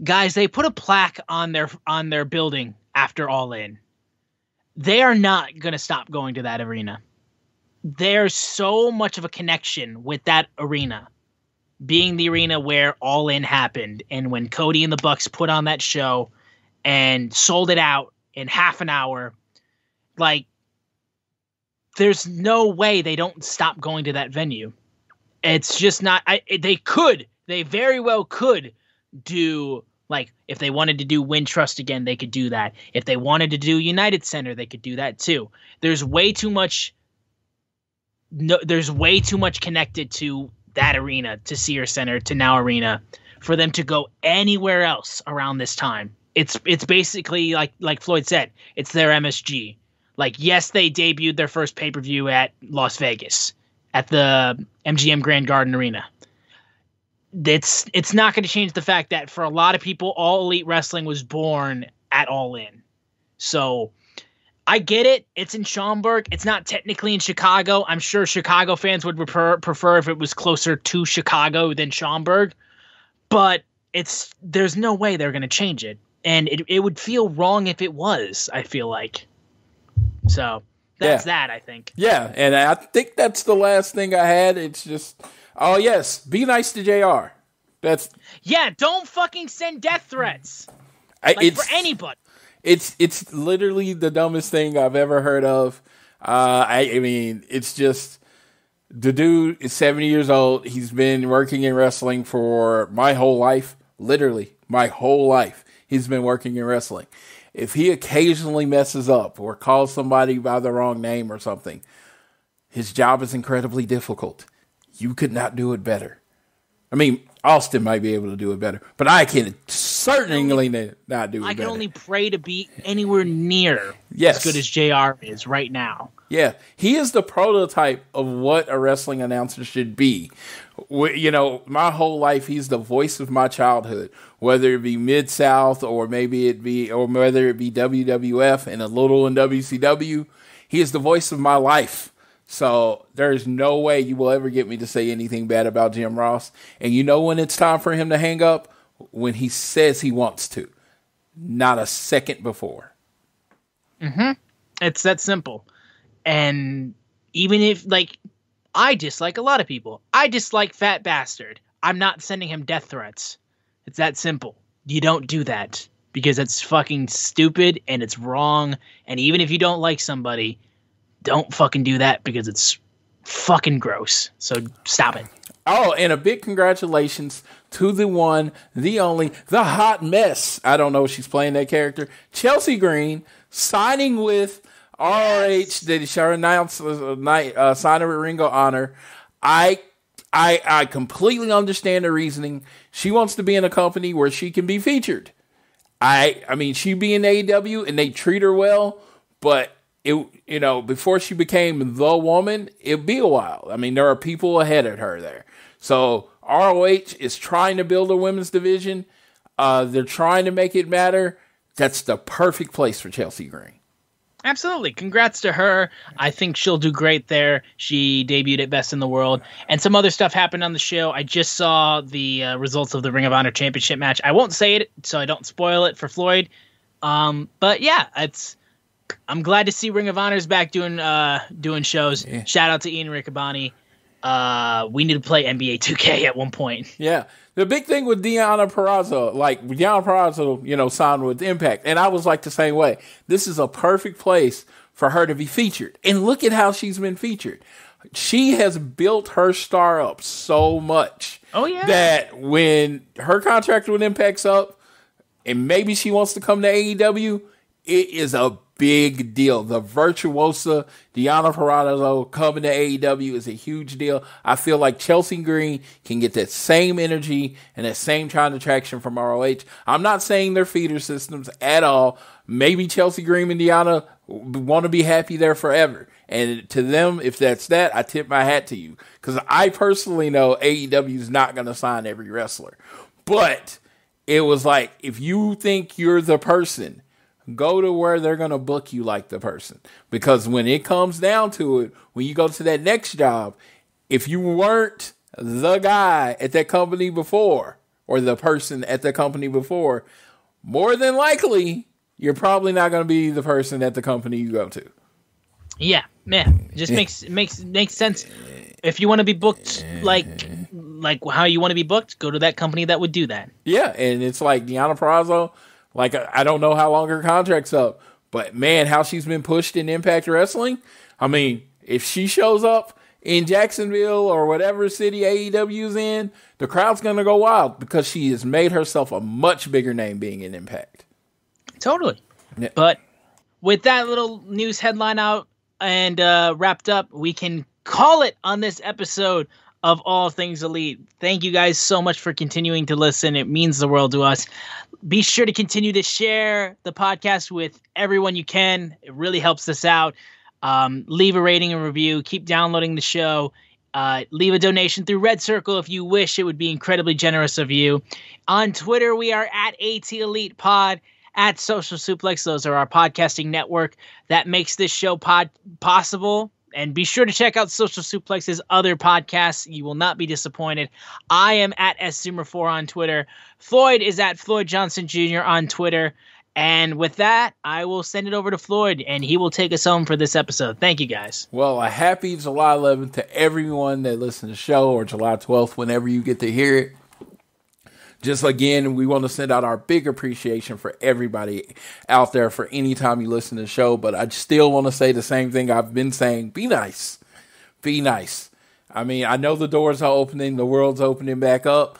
Guys, they put a plaque on their building after All In. They are not going to stop going to that arena. There's so much of a connection with that arena, being the arena where All In happened, and when Cody and the Bucks put on that show and sold it out in half an hour. Like, there's no way they don't stop going to that venue. It's just not. They very well could do, like, if they wanted to do Wintrust again, they could do that. If they wanted to do United Center, they could do that too. There's way too much connected to that arena, to Sears Center, to Now Arena, for them to go anywhere else around this time. It's basically like Floyd said, it's their MSG. Like, yes, they debuted their first pay-per-view at Las Vegas at the MGM Grand Garden Arena. It's not going to change the fact that for a lot of people, All Elite Wrestling was born at All In. So I get it. It's in Schaumburg. It's not technically in Chicago. I'm sure Chicago fans would prefer if it was closer to Chicago than Schaumburg. But there's no way they're going to change it. And it would feel wrong if it was, I feel like. So that's that, I think. Yeah, and I think that's the last thing I had. It's just... Oh, yes. Be nice to JR. Don't fucking send death threats. For anybody. It's literally the dumbest thing I've ever heard of. I mean, it's just, the dude is 70 years old. He's been working in wrestling for my whole life. Literally, my whole life. He's been working in wrestling. If he occasionally messes up or calls somebody by the wrong name or something, his job is incredibly difficult. You could not do it better. I mean, Austin might be able to do it better, but I can certainly not do it better. I can only pray to be anywhere near as good as JR is right now. Yeah, he is the prototype of what a wrestling announcer should be. My whole life, he's the voice of my childhood, whether it be Mid-South or whether it be WWF and a little in WCW. He is the voice of my life. So there's no way you will ever get me to say anything bad about Jim Ross. And you know when it's time for him to hang up? When he says he wants to. Not a second before. Mm-hmm. It's that simple. And even if, I dislike a lot of people. I dislike Fat Bastard. I'm not sending him death threats. It's that simple. You don't do that. Because it's fucking stupid and it's wrong. And even if you don't like somebody... Don't fucking do that because it's fucking gross. So stop it. Oh, and a big congratulations to the one, the only, the hot mess. I don't know if she's playing that character. Chelsea Green signing with ROH. That she announced signing with Ring of Honor. I completely understand the reasoning. She wants to be in a company where she can be featured. I mean, she be in AEW and they treat her well, but before she became the woman, it'd be a while. I mean, there are people ahead of her there. So ROH is trying to build a women's division. They're trying to make it matter. That's the perfect place for Chelsea Green. Absolutely. Congrats to her. I think she'll do great there. She debuted at Best in the World. And some other stuff happened on the show. I just saw the results of the Ring of Honor Championship match. I won't say it so I don't spoil it for Floyd. But yeah, I'm glad to see Ring of Honor's back doing shows. Yeah. Shout out to Ian Riccaboni. We need to play NBA 2K at one point. Yeah. The big thing with Deonna Purrazzo, signed with Impact. And I was like the same way. This is a perfect place for her to be featured. And look at how she's been featured. She has built her star up so much. Oh, yeah. That when her contract with Impact's up and maybe she wants to come to AEW, it is a big deal. The virtuosa Deonna Purrazzo coming to AEW is a huge deal. I feel like Chelsea Green can get that same energy and that same kind of traction from ROH. I'm not saying they're feeder systems at all. Maybe Chelsea Green and Deonna want to be happy there forever. And to them, if that's that, I tip my hat to you. Because I personally know AEW is not going to sign every wrestler. But it was like, if you think you're the person, go to where they're going to book you like the person. Because when it comes down to it, when you go to that next job, if you weren't the guy at that company before, or the person at the company before, more than likely, you're probably not going to be the person at the company you go to. Yeah, man, just makes sense. If you want to be booked like how you want to be booked, go to that company that would do that. Yeah, and it's like Deonna Purrazzo, like I don't know how long her contract's up, but man, how she's been pushed in Impact Wrestling. I mean, if she shows up in Jacksonville or whatever city AEW's in, the crowd's going to go wild because she has made herself a much bigger name being in Impact. Totally. Yeah. But with that little news headline out and wrapped up, we can call it on this episode of All Things Elite. Thank you guys so much for continuing to listen. It means the world to us. Be sure to continue to share the podcast with everyone you can. It really helps us out. Leave a rating and review. Keep downloading the show. Leave a donation through Red Circle if you wish. It would be incredibly generous of you. On Twitter, we are at AT Elite Pod, at Social Suplex. Those are our podcasting network that makes this show possible. And be sure to check out Social Suplex's other podcasts. You will not be disappointed. I am at SZoomer4 on Twitter. Floyd is at Floyd Johnson Jr. on Twitter. And with that, I will send it over to Floyd, and he will take us home for this episode. Thank you, guys. Well, a happy July 11th to everyone that listens to the show, or July 12th, whenever you get to hear it. Just again, we want to send out our big appreciation for everybody out there for any time you listen to the show. But I still want to say the same thing I've been saying. Be nice. Be nice. I mean, I know the doors are opening. The world's opening back up.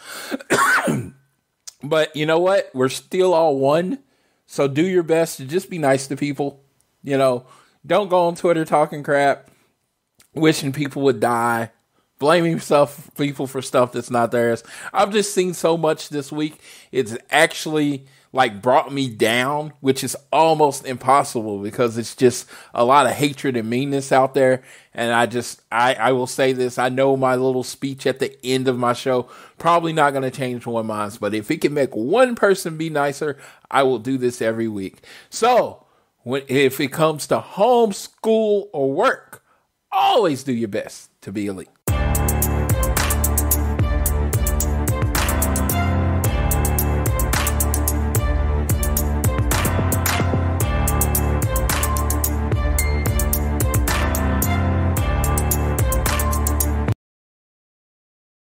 But you know what? We're still all one. So do your best to just be nice to people. You know, don't go on Twitter talking crap, wishing people would die, blaming people for stuff that's not theirs. I've just seen so much this week. It's actually like brought me down, which is almost impossible because it's just a lot of hatred and meanness out there. And I will say this. I know my little speech at the end of my show probably not going to change one minds, but if it can make one person be nicer, I will do this every week. So if it comes to home, school, or work, always do your best to be elite.